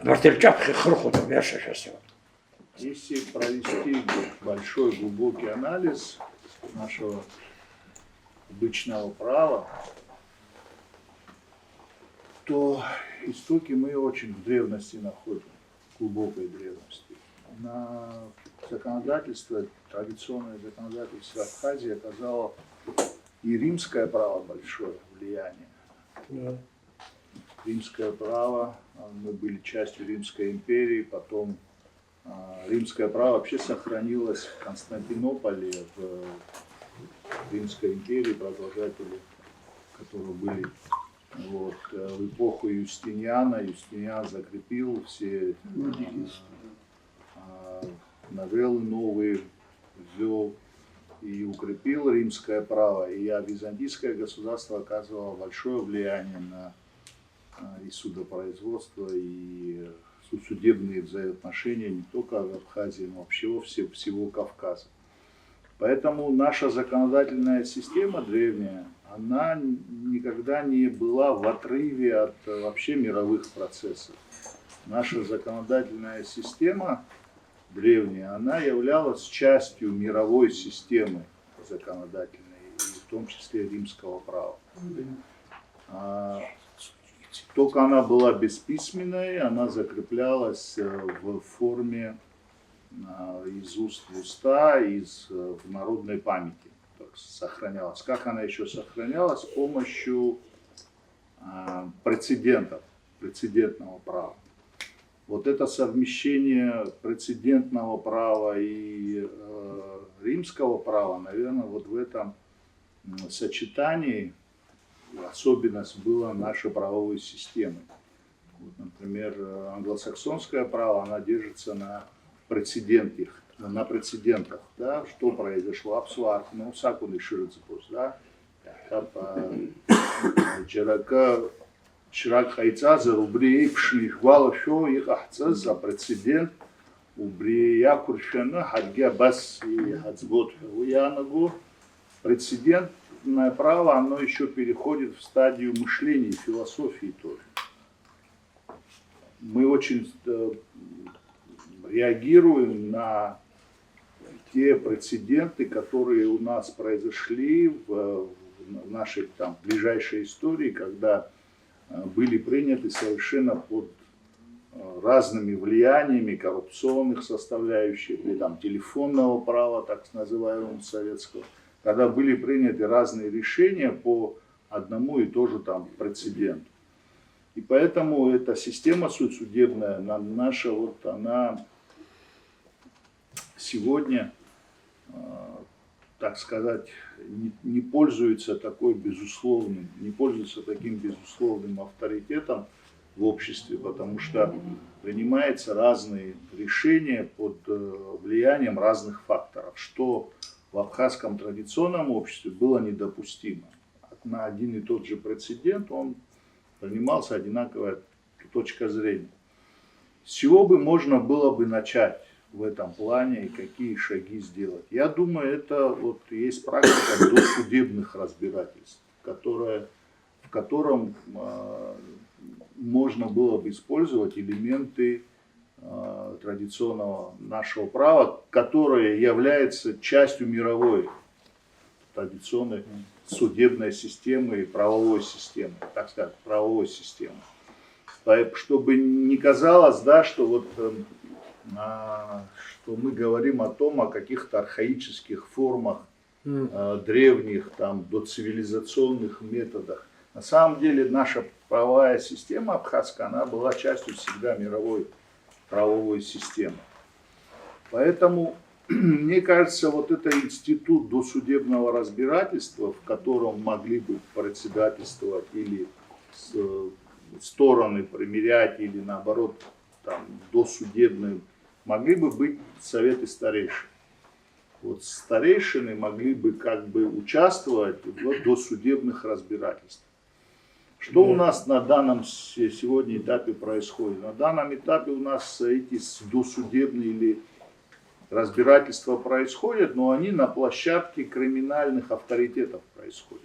بارتركاب خرخو تبياشا شاسوا. Если провести большой глубокий анализ нашего обычного права, то истоки мы очень в древности находим, в глубокой древности. На законодательство, традиционное законодательство Абхазии оказало и римское право большое влияние. Римское право, мы были частью Римской империи, потом римское право вообще сохранилось в Константинополе, в Римской империи, продолжатели, которые были в эпоху Юстиниана. Юстиниан закрепил все новеллы новые, ввел и укрепил римское право. И византийское государство оказывало большое влияние на и судопроизводство, и судебные взаимоотношения не только в Абхазии, но вообще всего Кавказа. Поэтому наша законодательная система древняя, она никогда не была в отрыве от вообще мировых процессов. Наша законодательная система древняя, она являлась частью мировой системы законодательной, и в том числе римского права. Только она была бесписьменной, она закреплялась в форме из уст в уста, в народной памяти. Так сохранялась. Как она еще сохранялась? С помощью прецедентов, прецедентного права. Вот это совмещение прецедентного права и римского права, наверное, вот в этом сочетании особенность была нашей правовой системы. Вот, например, англосаксонское право, она держится на прецедентах, да, что произошло, абсуарт, ну, сакуны ширцепус, да, Чирак хайцаза, убри пшних вала шо их ахцаз за прецедент, убри якуршена, хадге бас и хацбот уянагу. Прецедентное право, оно еще переходит в стадию мышления, философии тоже. Мы очень реагируем на те прецеденты, которые у нас произошли в нашей там ближайшей истории, когда были приняты совершенно под разными влияниями коррупционных составляющих, или там телефонного права, так называемого советского, когда были приняты разные решения по одному и тому же там прецеденту. И поэтому эта система судебная, наша, вот она сегодня, так сказать, не пользуется таким безусловным авторитетом в обществе, потому что принимаются разные решения под влиянием разных факторов, что в абхазском традиционном обществе было недопустимо. На один и тот же прецедент он принимался одинаковая точка зрения. С чего бы можно было бы начать в этом плане и какие шаги сделать? Я думаю, это вот есть практика досудебных разбирательств, в котором можно было бы использовать элементы традиционного нашего права, которое является частью мировой традиционной судебной системы и правовой системы, так сказать, правовой системы. Чтобы не казалось, да, что вот что мы говорим о каких-то архаических формах, древних, там, доцивилизационных методах. На самом деле наша правовая система абхазская, она была частью всегда мировой правовой системы. Поэтому, мне кажется, вот это институт досудебного разбирательства, в котором могли бы председательствовать или стороны примирять, или наоборот, там, досудебные, могли бы быть советы старейшин. Вот старейшины могли бы как бы участвовать в досудебных разбирательствах. Что у нас на данном сегодня этапе происходит? На данном этапе у нас эти досудебные или разбирательства происходят, но они на площадке криминальных авторитетов происходят.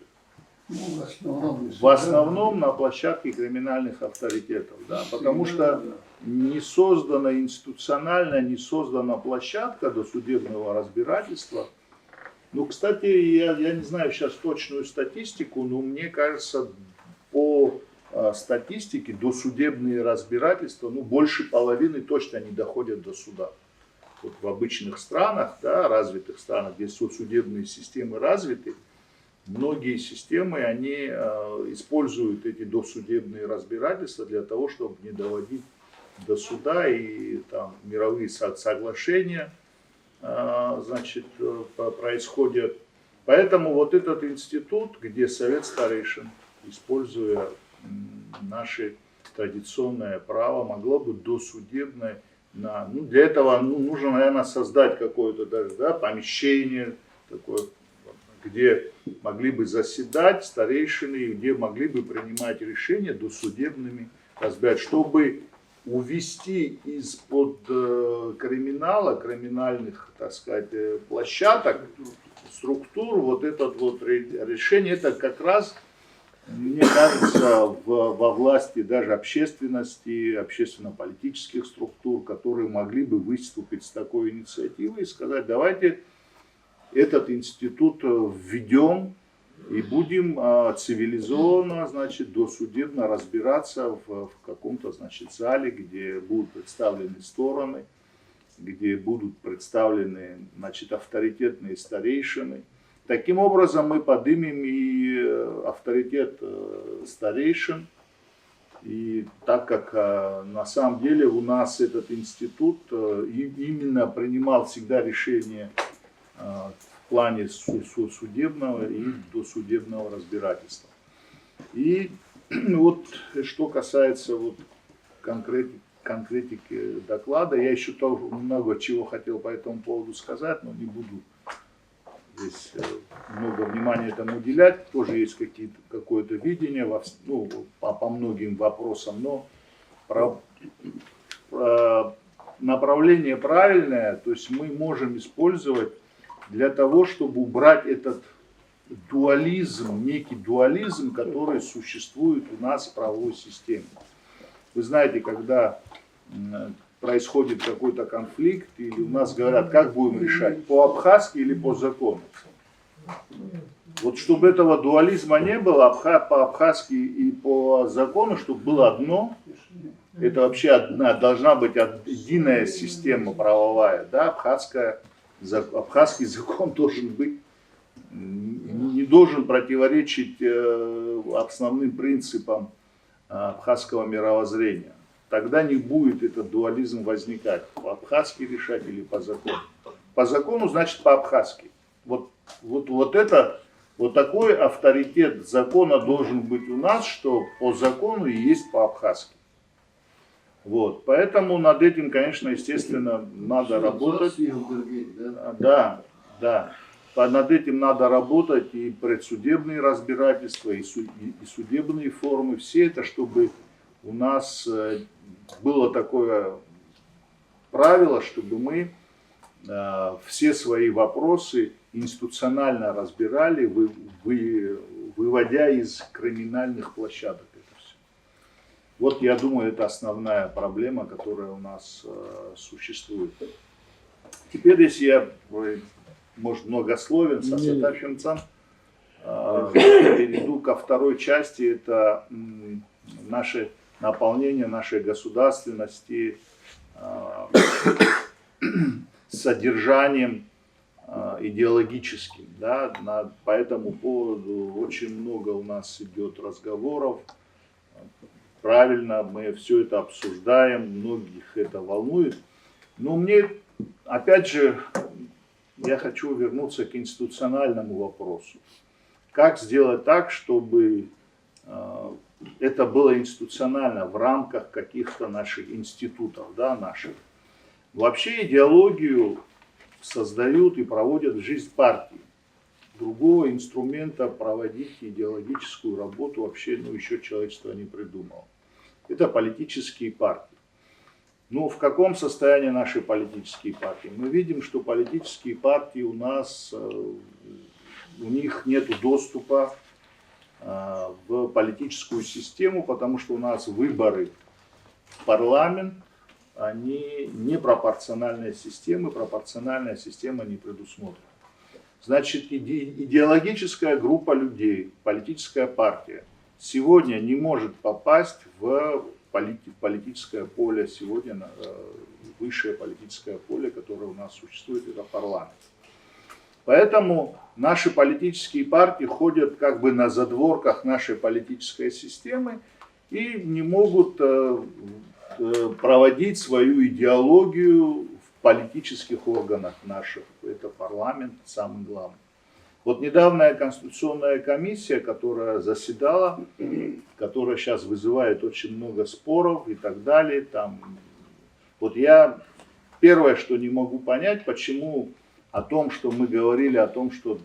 В основном на площадке криминальных авторитетов, да, потому что не создана институционально, не создана площадка досудебного разбирательства. Ну, кстати, я не знаю сейчас точную статистику, но мне кажется, по статистике досудебные разбирательства, ну, больше половины точно не доходят до суда. Вот в обычных странах, да, развитых странах, где судебные системы развиты, многие системы, они используют эти досудебные разбирательства для того, чтобы не доводить до суда, и там мировые соглашения, значит, происходят. Поэтому вот этот институт, где совет старейшин, используя наше традиционное право, могло бы досудебное, ну, для этого нужно, наверное, создать какое-то даже, да, помещение такое, где могли бы заседать старейшины, где могли бы принимать решения досудебными, разбирать, чтобы увести из-под криминала, криминальных, так сказать, площадок, структур, вот это вот решение, это как раз, мне кажется, во власти даже общественности, общественно-политических структур, которые могли бы выступить с такой инициативой и сказать, давайте этот институт введем и будем цивилизованно, значит, досудебно разбираться в каком-то, значит, зале, где будут представлены стороны, где будут представлены, значит, авторитетные старейшины. Таким образом мы поднимем и авторитет старейшин. И так как на самом деле у нас этот институт именно принимал всегда решения в плане судебного и досудебного разбирательства. И вот что касается вот конкретики доклада, я еще тоже много чего хотел по этому поводу сказать, но не буду здесь много внимания этому уделять. Тоже есть какое-то видение по многим вопросам, но направление правильное, то есть мы можем использовать для того, чтобы убрать этот дуализм, некий дуализм, который существует у нас в правовой системе. Вы знаете, когда происходит какой-то конфликт, или у нас говорят, как будем решать, по-абхазски или по закону. Вот чтобы этого дуализма не было, по-абхазски и по закону, чтобы было одно, это вообще должна быть единая система правовая, да, абхазский закон должен быть, не должен противоречить основным принципам абхазского мировоззрения. Тогда не будет этот дуализм возникать. По-абхазски решать или по закону. По закону значит по-абхазски. Вот такой авторитет закона должен быть у нас, что по закону и есть по-абхазски. Вот. Поэтому над этим, конечно, естественно, надо работать. Да. Над этим надо работать, и предсудебные разбирательства, и судебные формы. Все это, чтобы у нас было такое правило, чтобы мы все свои вопросы институционально разбирали, выводя из криминальных площадок это все. Вот я думаю, это основная проблема, которая у нас существует. Теперь, если я, может, многословен, перейду ко второй части, это наше наполнение нашей государственности содержанием идеологическим. Да? По этому поводу очень много у нас идет разговоров. Правильно, мы все это обсуждаем, многих это волнует. Но мне, опять же, я хочу вернуться к институциональному вопросу. Как сделать так, чтобы это было институционально в рамках каких-то наших институтов, да, наших. Вообще идеологию создают и проводят в жизнь партии. Другого инструмента проводить идеологическую работу вообще еще человечество не придумало. Это политические партии. Ну, в каком состоянии наши политические партии? Мы видим, что политические партии у нас, у них нет доступа в политическую систему, потому что у нас выборы в парламент, они не пропорциональная система не предусмотрена. Значит, идеологическая группа людей, политическая партия сегодня не может попасть в политическое поле, сегодня высшее политическое поле, которое у нас существует, это парламент. Поэтому наши политические партии ходят как бы на задворках нашей политической системы и не могут проводить свою идеологию в политических органах наших. Это парламент, самый главный. Вот недавняя Конституционная комиссия, которая заседала, которая сейчас вызывает очень много споров и так далее. Вот я первое, что не могу понять, почему о том, что мы говорили, о том, что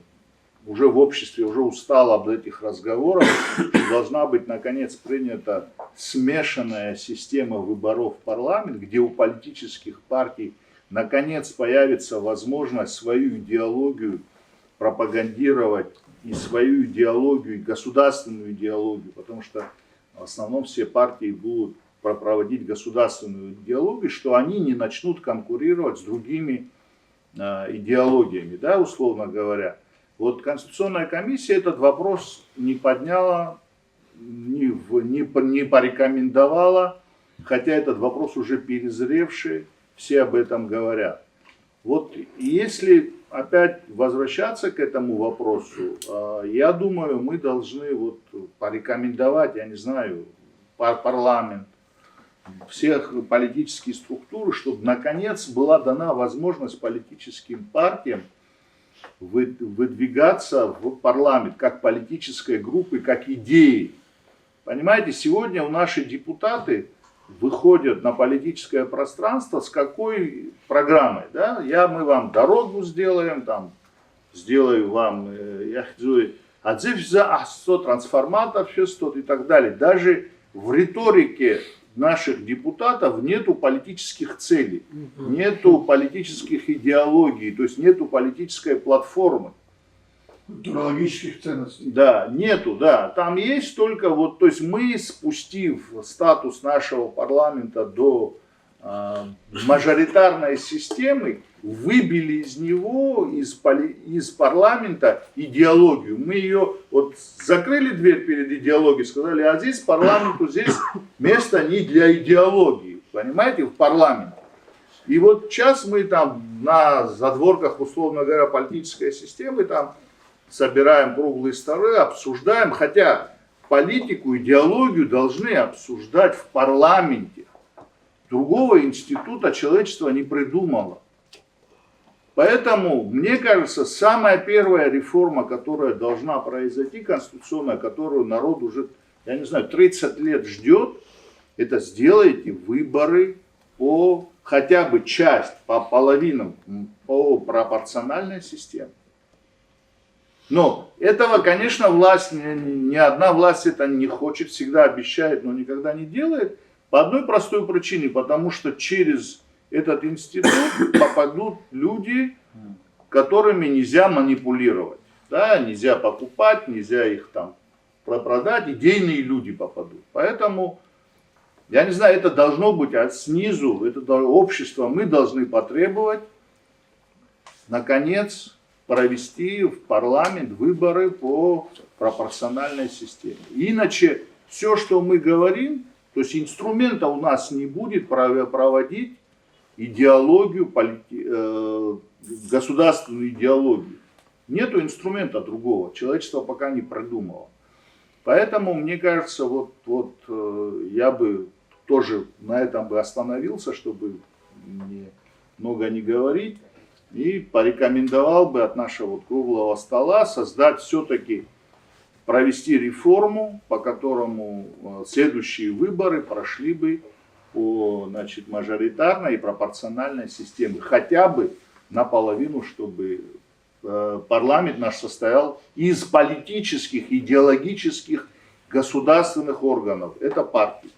уже в обществе уже устало об этих разговорах, что должна быть наконец принята смешанная система выборов в парламент, где у политических партий наконец появится возможность свою идеологию пропагандировать, и свою идеологию, и государственную идеологию, потому что в основном все партии будут проводить государственную идеологию, что они не начнут конкурировать с другими идеологиями, да, условно говоря. Вот Конституционная комиссия этот вопрос не подняла, не порекомендовала, хотя этот вопрос уже перезревший, все об этом говорят. Вот если опять возвращаться к этому вопросу, я думаю, мы должны вот порекомендовать, я не знаю, парламент, всех политические структуры, чтобы наконец была дана возможность политическим партиям выдвигаться в парламент как политической группы, как идеи. Понимаете, сегодня у наши депутаты выходят на политическое пространство с какой программой, да? Мы вам дорогу сделаем, там, сделаю вам, трансформатор, и так далее. Даже в риторике наших депутатов нету политических целей, нету политических идеологий, то есть нету политической платформы. Культурологических ценностей. Да, нету, да. Там есть только вот, то есть мы, спустив статус нашего парламента до мажоритарной системы, выбили из него, из парламента идеологию. Мы ее вот закрыли дверь перед идеологией, сказали, а здесь парламенту, здесь место не для идеологии, понимаете, в парламенте. И вот сейчас мы там на задворках, условно говоря, политической системы, там собираем круглые столы, обсуждаем, хотя политику, идеологию должны обсуждать в парламенте. Другого института человечество не придумало. Поэтому, мне кажется, самая первая реформа, которая должна произойти, конституционная, которую народ уже, я не знаю, 30 лет ждет, это сделайте выборы по хотя бы часть, по половинам, по пропорциональной системе. Но этого, конечно, власть, ни одна власть это не хочет, всегда обещает, но никогда не делает. По одной простой причине, потому что через этот институт попадут люди, которыми нельзя манипулировать. Да, нельзя покупать, нельзя их там продать, идейные люди попадут. Поэтому, я не знаю, это должно быть снизу, это общество, мы должны потребовать, наконец, провести в парламент выборы по пропорциональной системе. Иначе все, что мы говорим, то есть инструмента у нас не будет проводить идеологию, государственную идеологию. Нету инструмента другого, человечество пока не придумало. Поэтому, мне кажется, я бы тоже на этом бы остановился, чтобы много не говорить. И порекомендовал бы от нашего круглого стола создать все-таки, провести реформу, по которому следующие выборы прошли бы по мажоритарной и пропорциональной системе. Хотя бы наполовину, чтобы парламент наш состоял из политических, идеологических, государственных органов. Это партии.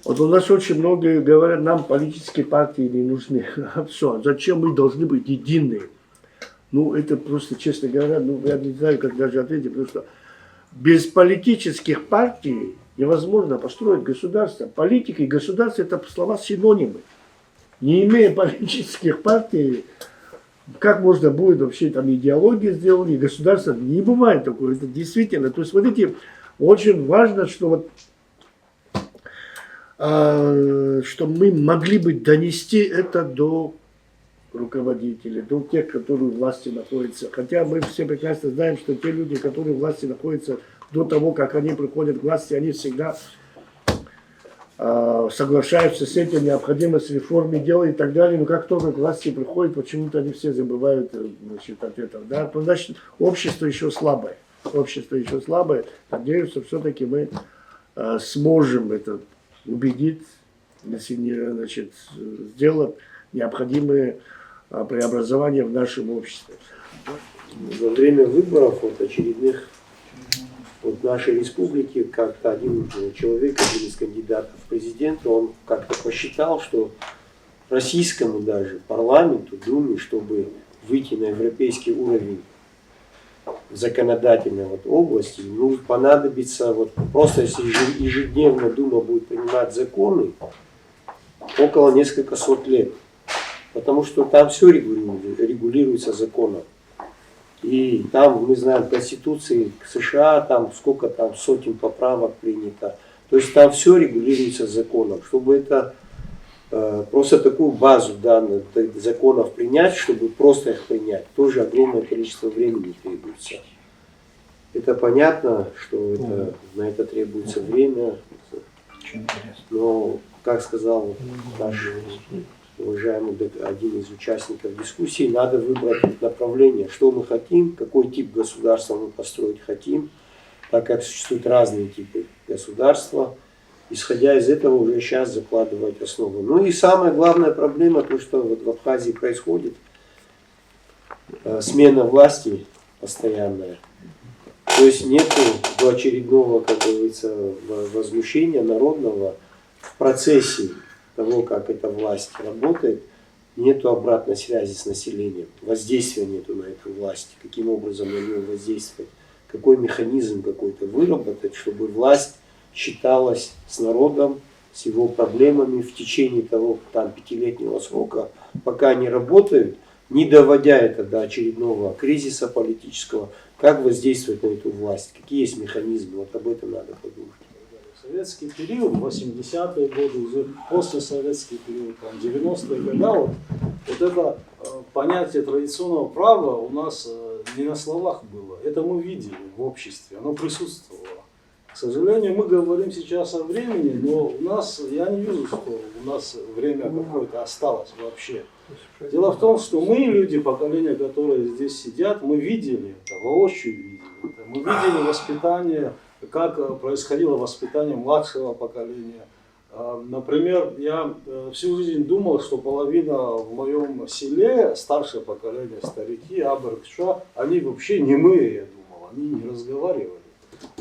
Вот у нас очень многие говорят, нам политические партии не нужны. Все, зачем мы должны быть единые? Ну, это просто, честно говоря, я не знаю, как даже ответить, потому что без политических партий невозможно построить государство. Политика и государство – это слова синонимы. Не имея политических партий, как можно будет вообще там идеологии сделать, и государство? Не бывает такого, это действительно. То есть, смотрите, очень важно, что что мы могли бы донести это до руководителей, до тех, которые в власти находятся. Хотя мы все прекрасно знаем, что те люди, которые в власти находятся до того, как они приходят к власти, они всегда соглашаются с этим, необходимость реформы делают и так далее. Но как только к власти приходят, почему-то они все забывают от этого. Да? Значит, общество еще слабое. Общество еще слабое. Надеюсь, что все-таки мы сможем это убедить, если не, сделать необходимые преобразования в нашем обществе. Во время выборов вот, очередных вот, в нашей республике как-то один человек, один из кандидатов в президенты, он как-то посчитал, что российскому даже парламенту, Думе, чтобы выйти на европейский уровень в законодательной вот области, ну, понадобится, вот, просто если ежедневно Дума будет принимать законы, около нескольких сот лет. Потому что там все регулируется законом. И там, мы знаем, в Конституции США, там сколько там сотен поправок принято. То есть там все регулируется законом. Чтобы это просто такую базу данных законов принять, чтобы просто их принять, тоже огромное количество времени требуется. Это понятно, что это, на это требуется время. Но, как сказал наш уважаемый один из участников дискуссии, надо выбрать направление, что мы хотим, какой тип государства мы построить хотим, так как существуют разные типы государства. Исходя из этого уже сейчас закладывать основу. Ну и самая главная проблема, то, что вот в Абхазии происходит, смена власти постоянная. То есть нет до очередного, как говорится, возмущения народного в процессе того, как эта власть работает, нету обратной связи с населением, воздействия нету на эту власть, каким образом на нее воздействовать, какой механизм какой-то выработать, чтобы власть считалась с народом, с его проблемами в течение того там 5-летнего срока, пока они работают, не доводя это до очередного кризиса политического, как воздействовать на эту власть, какие есть механизмы, вот об этом надо подумать. Советский период, 80-е годы, уже послесоветский период, 90-е годы, вот это понятие традиционного права у нас не на словах было. Это мы видели в обществе, оно присутствовало. К сожалению, мы говорим сейчас о времени, но у нас, я не вижу, что у нас время какое-то осталось вообще. Дело в том, что мы, люди поколения, которые здесь сидят, мы видели это, воочию видели это. Мы видели воспитание, как происходило воспитание младшего поколения. Например, я всю жизнь думал, что половина в моем селе, старшее поколение, старики, абрыкша, они вообще немые, я думал, они не разговаривали.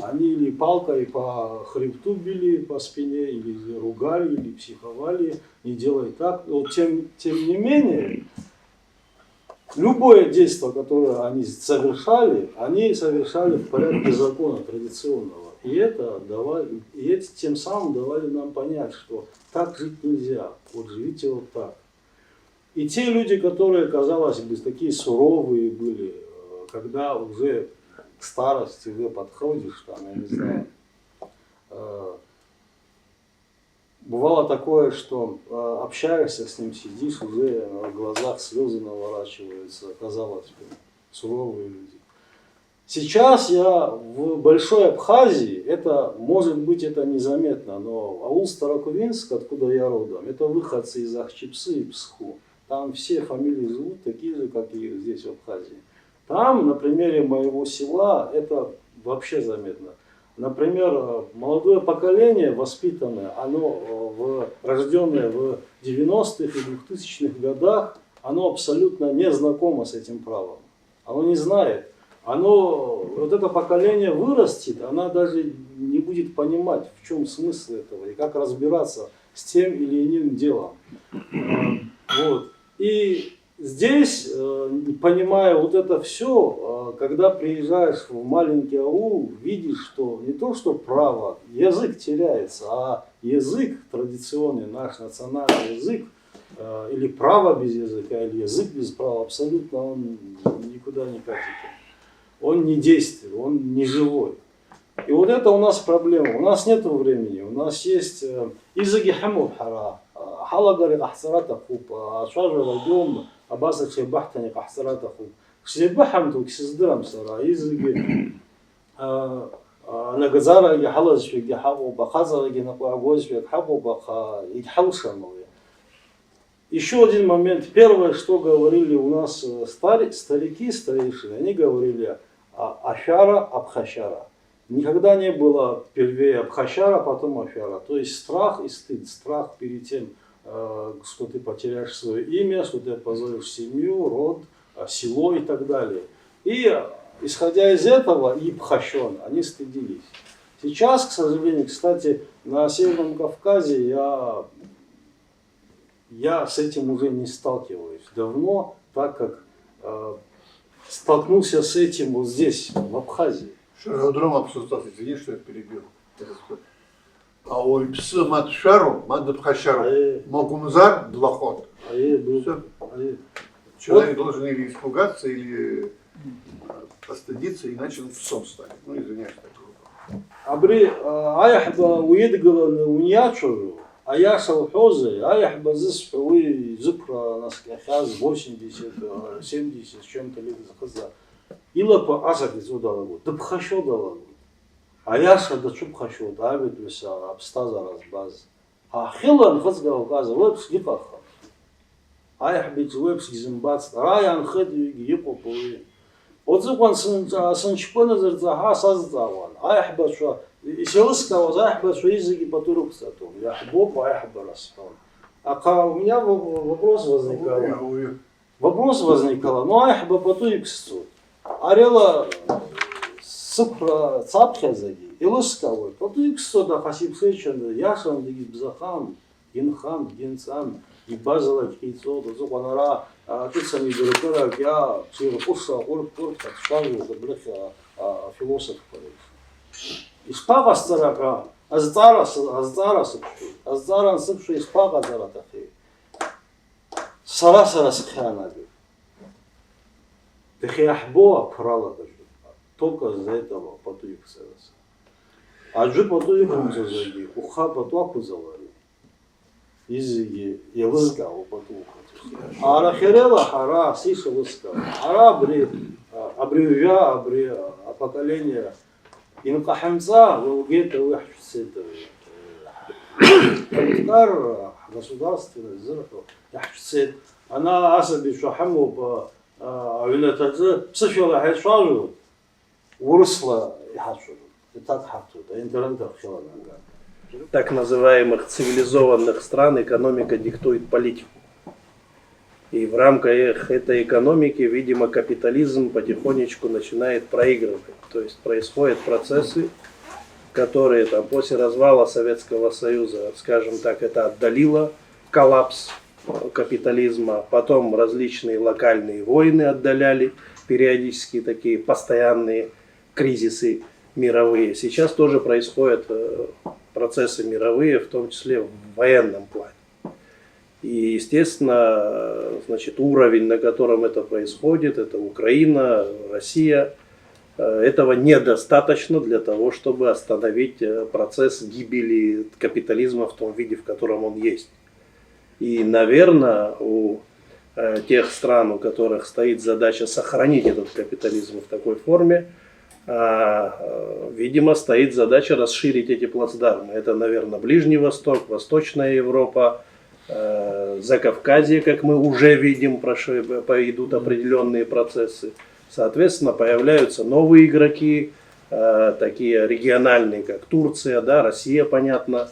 Они или палкой по хребту били, по спине, или ругали, или психовали, не делай так. Но тем не менее, любое действие, которое они совершали в порядке закона традиционного. И тем самым давали нам понять, что так жить нельзя, вот живите вот так. И те люди, которые, казалось бы, такие суровые были, когда уже к старости уже подходишь, там, я не знаю, бывало такое, что общаешься с ним, сидишь, уже в глазах слезы наворачиваются, казалось бы, суровые люди. Сейчас я в Большой Абхазии, это, может быть, это незаметно, но аул Старокувинск, откуда я родом, это выходцы из Ахчипсы и Псху. Там все фамилии живут такие же, как и здесь в Абхазии. Там, на примере моего села, это вообще заметно. Например, молодое поколение, воспитанное, оно рожденное в 90-х и 2000-х годах, оно абсолютно не знакомо с этим правом. Оно не знает. Вот это поколение вырастет, она даже не будет понимать, в чем смысл этого и как разбираться с тем или иным делом. Вот. И здесь, понимая вот это все, когда приезжаешь в маленький аул, видишь, что не то, что право, язык теряется, а язык традиционный, наш национальный язык, или право без языка, или язык без права, абсолютно он никуда не катит. Он не действует, он не живой. И вот это у нас проблема. У нас нет времени. У нас есть языки хамухара, халагари ахсаратахуб, шажа радиум, абаса чебахтани ахсаратахуб. Шебахам тут сиздырам сара, языки нагазара и халазшвиги хабу, бахазараги накуагозшвиг хабу, баха и хаушамовые. Еще один момент. Первое, что говорили у нас старики, старейшины, они говорили афяра, абхашара. Никогда не было первее абхашара, потом афяра. То есть страх и стыд. Страх перед тем, что ты потеряешь свое имя, что ты опозоришь семью, род, село и так далее. И исходя из этого, и Пхащон, они стыдились. Сейчас, к сожалению, кстати, на Северном Кавказе я с этим уже не сталкиваюсь давно, так как столкнулся с этим вот здесь, в Абхазии. Шародром обсуждал, извини, что я перебил. А ой, псы матшару, мадабхашару, могумзар, длахот. Все. Человек должен или испугаться, или постыдиться, иначе он в сон станет. Ну, извиняюсь, так грубо. Абри аяхба уедгала уньячу, аяша ухозы, аяхба зис уи зукра наскахаз 80, 70 с чем-то лет захаза. Илапа асак из удалагу, да пхашо далагу. Аяша да чуб хашо, да абитвиса абстаза разбаз. А хилан хазгал газа, вебс гипаха. Аяхбит вебс гизимбац, раян хадюги гипопуи. Отзыван санчпона зерзаха саздаван. Аяхба шо, селыскава, аяхба шо языки потурук сатом. Яхбоп, аяхба распан. А у меня вопрос возникал. Ну аяхба потуик сут. Арела сыпра цапхя заги, илыскавы, потуик суда хасип сечен, яшан диги бзахан, гинхан, гинцан, и базала кейцо, зубанара, кицами берекера, я циркуса, урк, шагу, заблеха, философ париж. Испага старака, аздара сыпши, аздаран сыпши, испага заратахи. Сара сханаги. Техиахбоа прала даже. Только за этого потуик сараса. А джу потуик заги, уха потуаку завари. Изиги ялызга у потука. А рахерела хара сиша лызга. Хара абривя, поколение. Инкахамца, волгета уяхшсетер. Политикар государственный зырху яхшсет. Она асаби шахаму по винатадзе психила хайшажу. Урусла яхшажу. Так хату, да интернет хилана. Так называемых цивилизованных стран экономика диктует политику. И в рамках этой экономики, видимо, капитализм потихонечку начинает проигрывать. То есть происходят процессы, которые там, после развала Советского Союза, скажем так, это отдалило коллапс капитализма. Потом различные локальные войны отдаляли, периодически такие постоянные кризисы мировые. Сейчас тоже происходят процессы мировые, в том числе в военном плане. И, естественно, значит, уровень, на котором это происходит, это Украина, Россия, этого недостаточно для того, чтобы остановить процесс гибели капитализма в том виде, в котором он есть. И, наверное, у тех стран, у которых стоит задача сохранить этот капитализм в такой форме, видимо, стоит задача расширить эти плацдармы. Это, наверное, Ближний Восток, Восточная Европа, Закавказье, как мы уже видим, идут определенные процессы. Соответственно, появляются новые игроки, такие региональные, как Турция, да, Россия, понятно,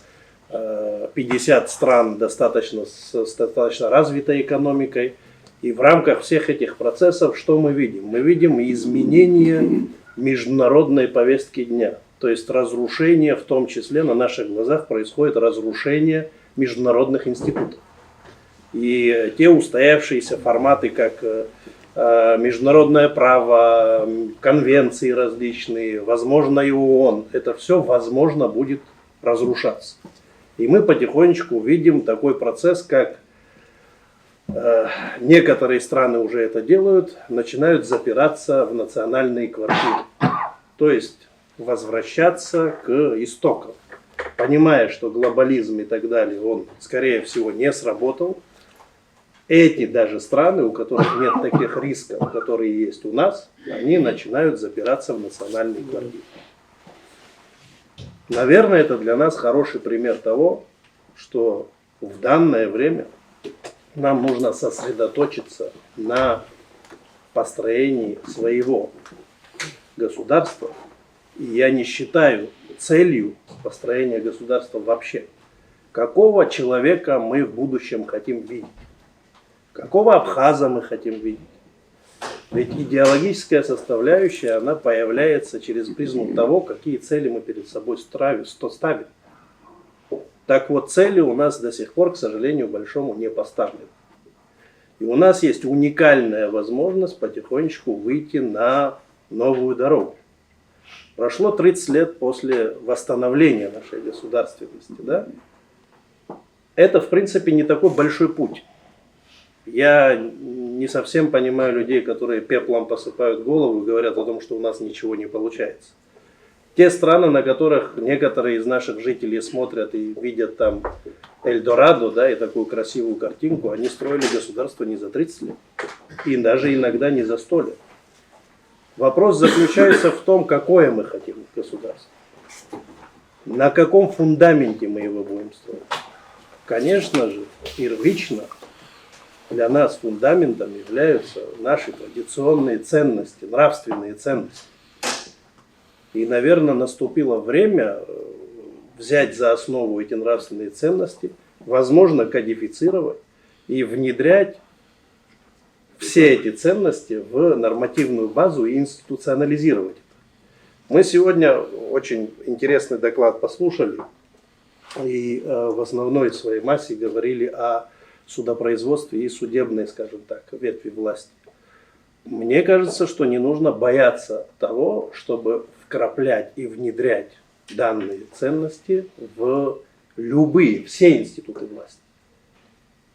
50 стран достаточно, с достаточно развитой экономикой. И в рамках всех этих процессов что мы видим? Мы видим изменение международной повестки дня. То есть разрушение, в том числе на наших глазах происходит разрушение международных институтов. И те устоявшиеся форматы, как международное право, конвенции различные, возможно и ООН, это все, возможно, будет разрушаться. И мы потихонечку видим такой процесс, как некоторые страны уже это делают, начинают запираться в национальные квартиры. То есть возвращаться к истокам. Понимая, что глобализм и так далее, он, скорее всего, не сработал. Эти даже страны, у которых нет таких рисков, которые есть у нас, они начинают запираться в национальные квартиры. Наверное, это для нас хороший пример того, что в данное время нам нужно сосредоточиться на построении своего государства. И я не считаю целью построения государства вообще какого человека мы в будущем хотим видеть, какого абхаза мы хотим видеть. Ведь идеологическая составляющая, она появляется через призму того, какие цели мы перед собой ставим. Так вот, цели у нас до сих пор, к сожалению, большому не поставлены. И у нас есть уникальная возможность потихонечку выйти на новую дорогу. Прошло 30 лет после восстановления нашей государственности. Да? Это, в принципе, не такой большой путь. Я не совсем понимаю людей, которые пеплом посыпают голову и говорят о том, что у нас ничего не получается. Те страны, на которых некоторые из наших жителей смотрят и видят там Эльдорадо, да, и такую красивую картинку, они строили государство не за 30 лет, и даже иногда не за 100 лет. Вопрос заключается в том, какое мы хотим государство, на каком фундаменте мы его будем строить. Конечно же, первично для нас фундаментом являются наши традиционные ценности, нравственные ценности. И, наверное, наступило время взять за основу эти нравственные ценности, возможно, кодифицировать и внедрять все эти ценности в нормативную базу и институционализировать. Мы сегодня очень интересный доклад послушали и в основной своей массе говорили о судопроизводстве и судебной, скажем так, ветви власти. Мне кажется, что не нужно бояться того, чтобы вкраплять и внедрять данные ценности в любые, все институты власти.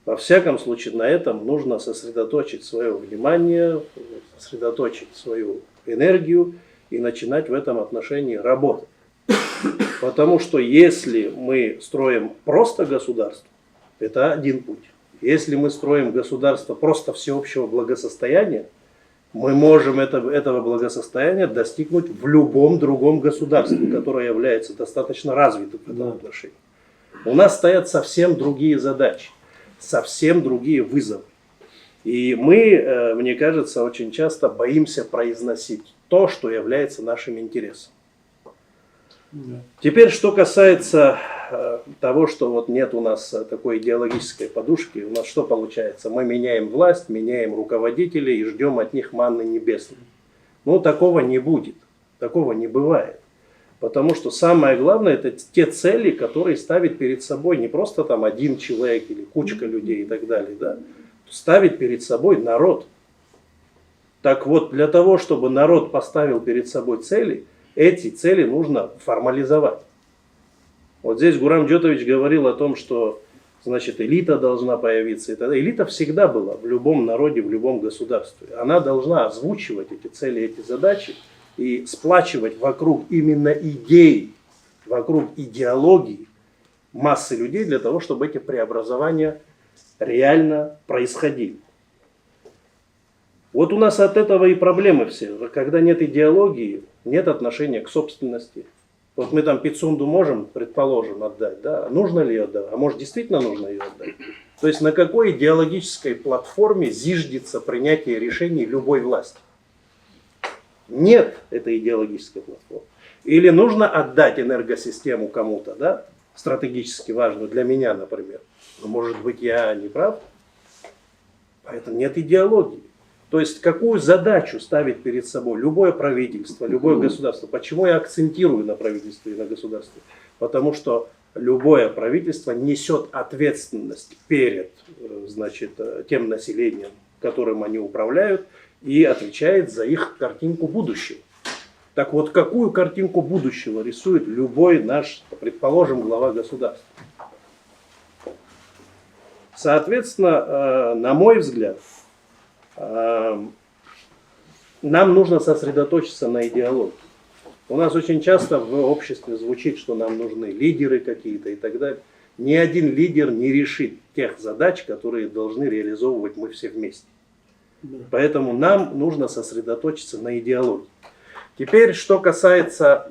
Во всяком случае, на этом нужно сосредоточить свое внимание, сосредоточить свою энергию и начинать в этом отношении работать. Потому что если мы строим просто государство, это один путь. Если мы строим государство просто всеобщего благосостояния, мы можем этого благосостояния достигнуть в любом другом государстве, которое является достаточно развитым в этом отношении. У нас стоят совсем другие задачи, совсем другие вызовы. И мы, мне кажется, очень часто боимся произносить то, что является нашим интересом. Теперь, что касается того, что вот нет у нас такой идеологической подушки, у нас что получается? Мы меняем власть, меняем руководителей и ждем от них манны небесной. Ну, такого не будет, такого не бывает. Потому что самое главное, это те цели, которые ставит перед собой не просто там один человек или кучка людей и так далее, да? Ставит перед собой народ. Так вот, для того, чтобы народ поставил перед собой цели, эти цели нужно формализовать. Вот здесь Гурам Джотович говорил о том, что, значит, элита должна появиться. Элита всегда была в любом народе, в любом государстве. Она должна озвучивать эти цели, эти задачи и сплачивать вокруг именно идей, вокруг идеологии массы людей для того, чтобы эти преобразования реально происходили. Вот у нас от этого и проблемы все. Когда нет идеологии, нет отношения к собственности. Вот мы там Пицунду можем, предположим, отдать, да? Нужно ли ее отдать? А может, действительно нужно ее отдать? То есть на какой идеологической платформе зиждется принятие решений любой власти? Нет этой идеологической платформы. Или нужно отдать энергосистему кому-то, да? Стратегически важную, для меня, например. Но, может быть, я не прав? Поэтому нет идеологии. То есть, какую задачу ставит перед собой любое правительство, любое государство? Почему я акцентирую на правительстве и на государстве? Потому что любое правительство несет ответственность перед, значит, тем населением, которым они управляют, и отвечает за их картинку будущего. Так вот, какую картинку будущего рисует любой наш, предположим, глава государства? Соответственно, на мой взгляд, нам нужно сосредоточиться на идеологии. У нас очень часто в обществе звучит, что нам нужны лидеры какие-то и так далее. Ни один лидер не решит тех задач, которые должны реализовывать мы все вместе. Поэтому нам нужно сосредоточиться на идеологии. Теперь, что касается,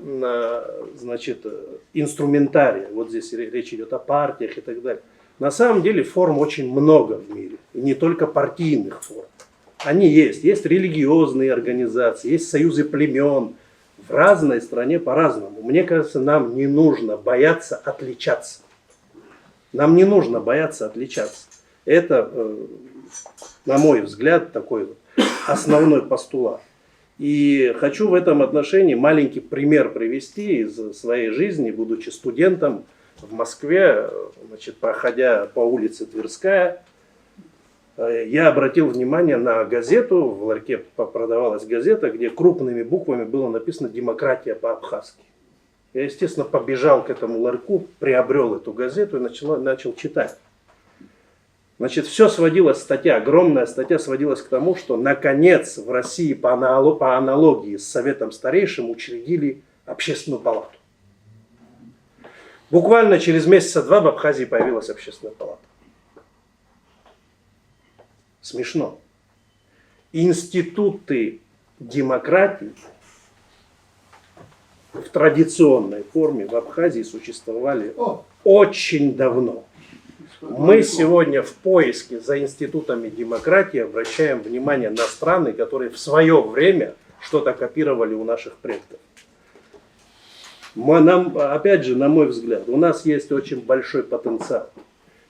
значит, инструментария, вот здесь речь идет о партиях и так далее. На самом деле форм очень много в мире, и не только партийных форм. Они есть. Есть религиозные организации, есть союзы племен. В разной стране по-разному. Мне кажется, нам не нужно бояться отличаться. Нам не нужно бояться отличаться. Это, на мой взгляд, такой вот основной постулат. И хочу в этом отношении маленький пример привести из своей жизни, будучи студентом в Москве, значит, проходя по улице Тверская, я обратил внимание на газету, в ларьке продавалась газета, где крупными буквами было написано «Демократия по-абхазски». Я, естественно, побежал к этому ларьку, приобрел эту газету и начал читать. Значит, все сводилось, статья, огромная статья сводилась к тому, что наконец в России по аналогии с Советом Старейшин учредили общественную палату. Буквально через месяца два в Абхазии появилась общественная палата. Смешно. Институты демократии в традиционной форме в Абхазии существовали очень давно. Мы сегодня в поиске за институтами демократии обращаем внимание на страны, которые в свое время что-то копировали у наших предков. Нам, опять же, на мой взгляд, у нас есть очень большой потенциал.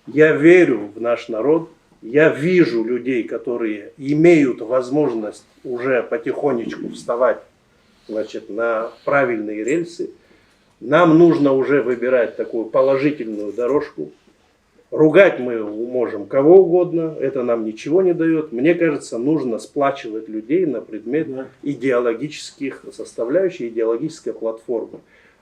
Я верю в наш народ, я вижу людей, которые имеют возможность уже потихонечку вставать, значит, на правильные рельсы. Нам нужно уже выбирать такую положительную дорожку. Ругать мы можем кого угодно, это нам ничего не дает. Мне кажется, нужно сплачивать людей на предмет идеологических составляющих, идеологической платформы.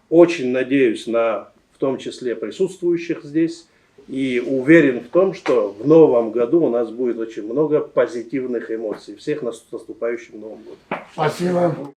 Очень надеюсь на, в том числе, присутствующих здесь, и уверен в том, что в новом году у нас будет очень много позитивных эмоций. Всех нас с наступающим Новым годом. Спасибо.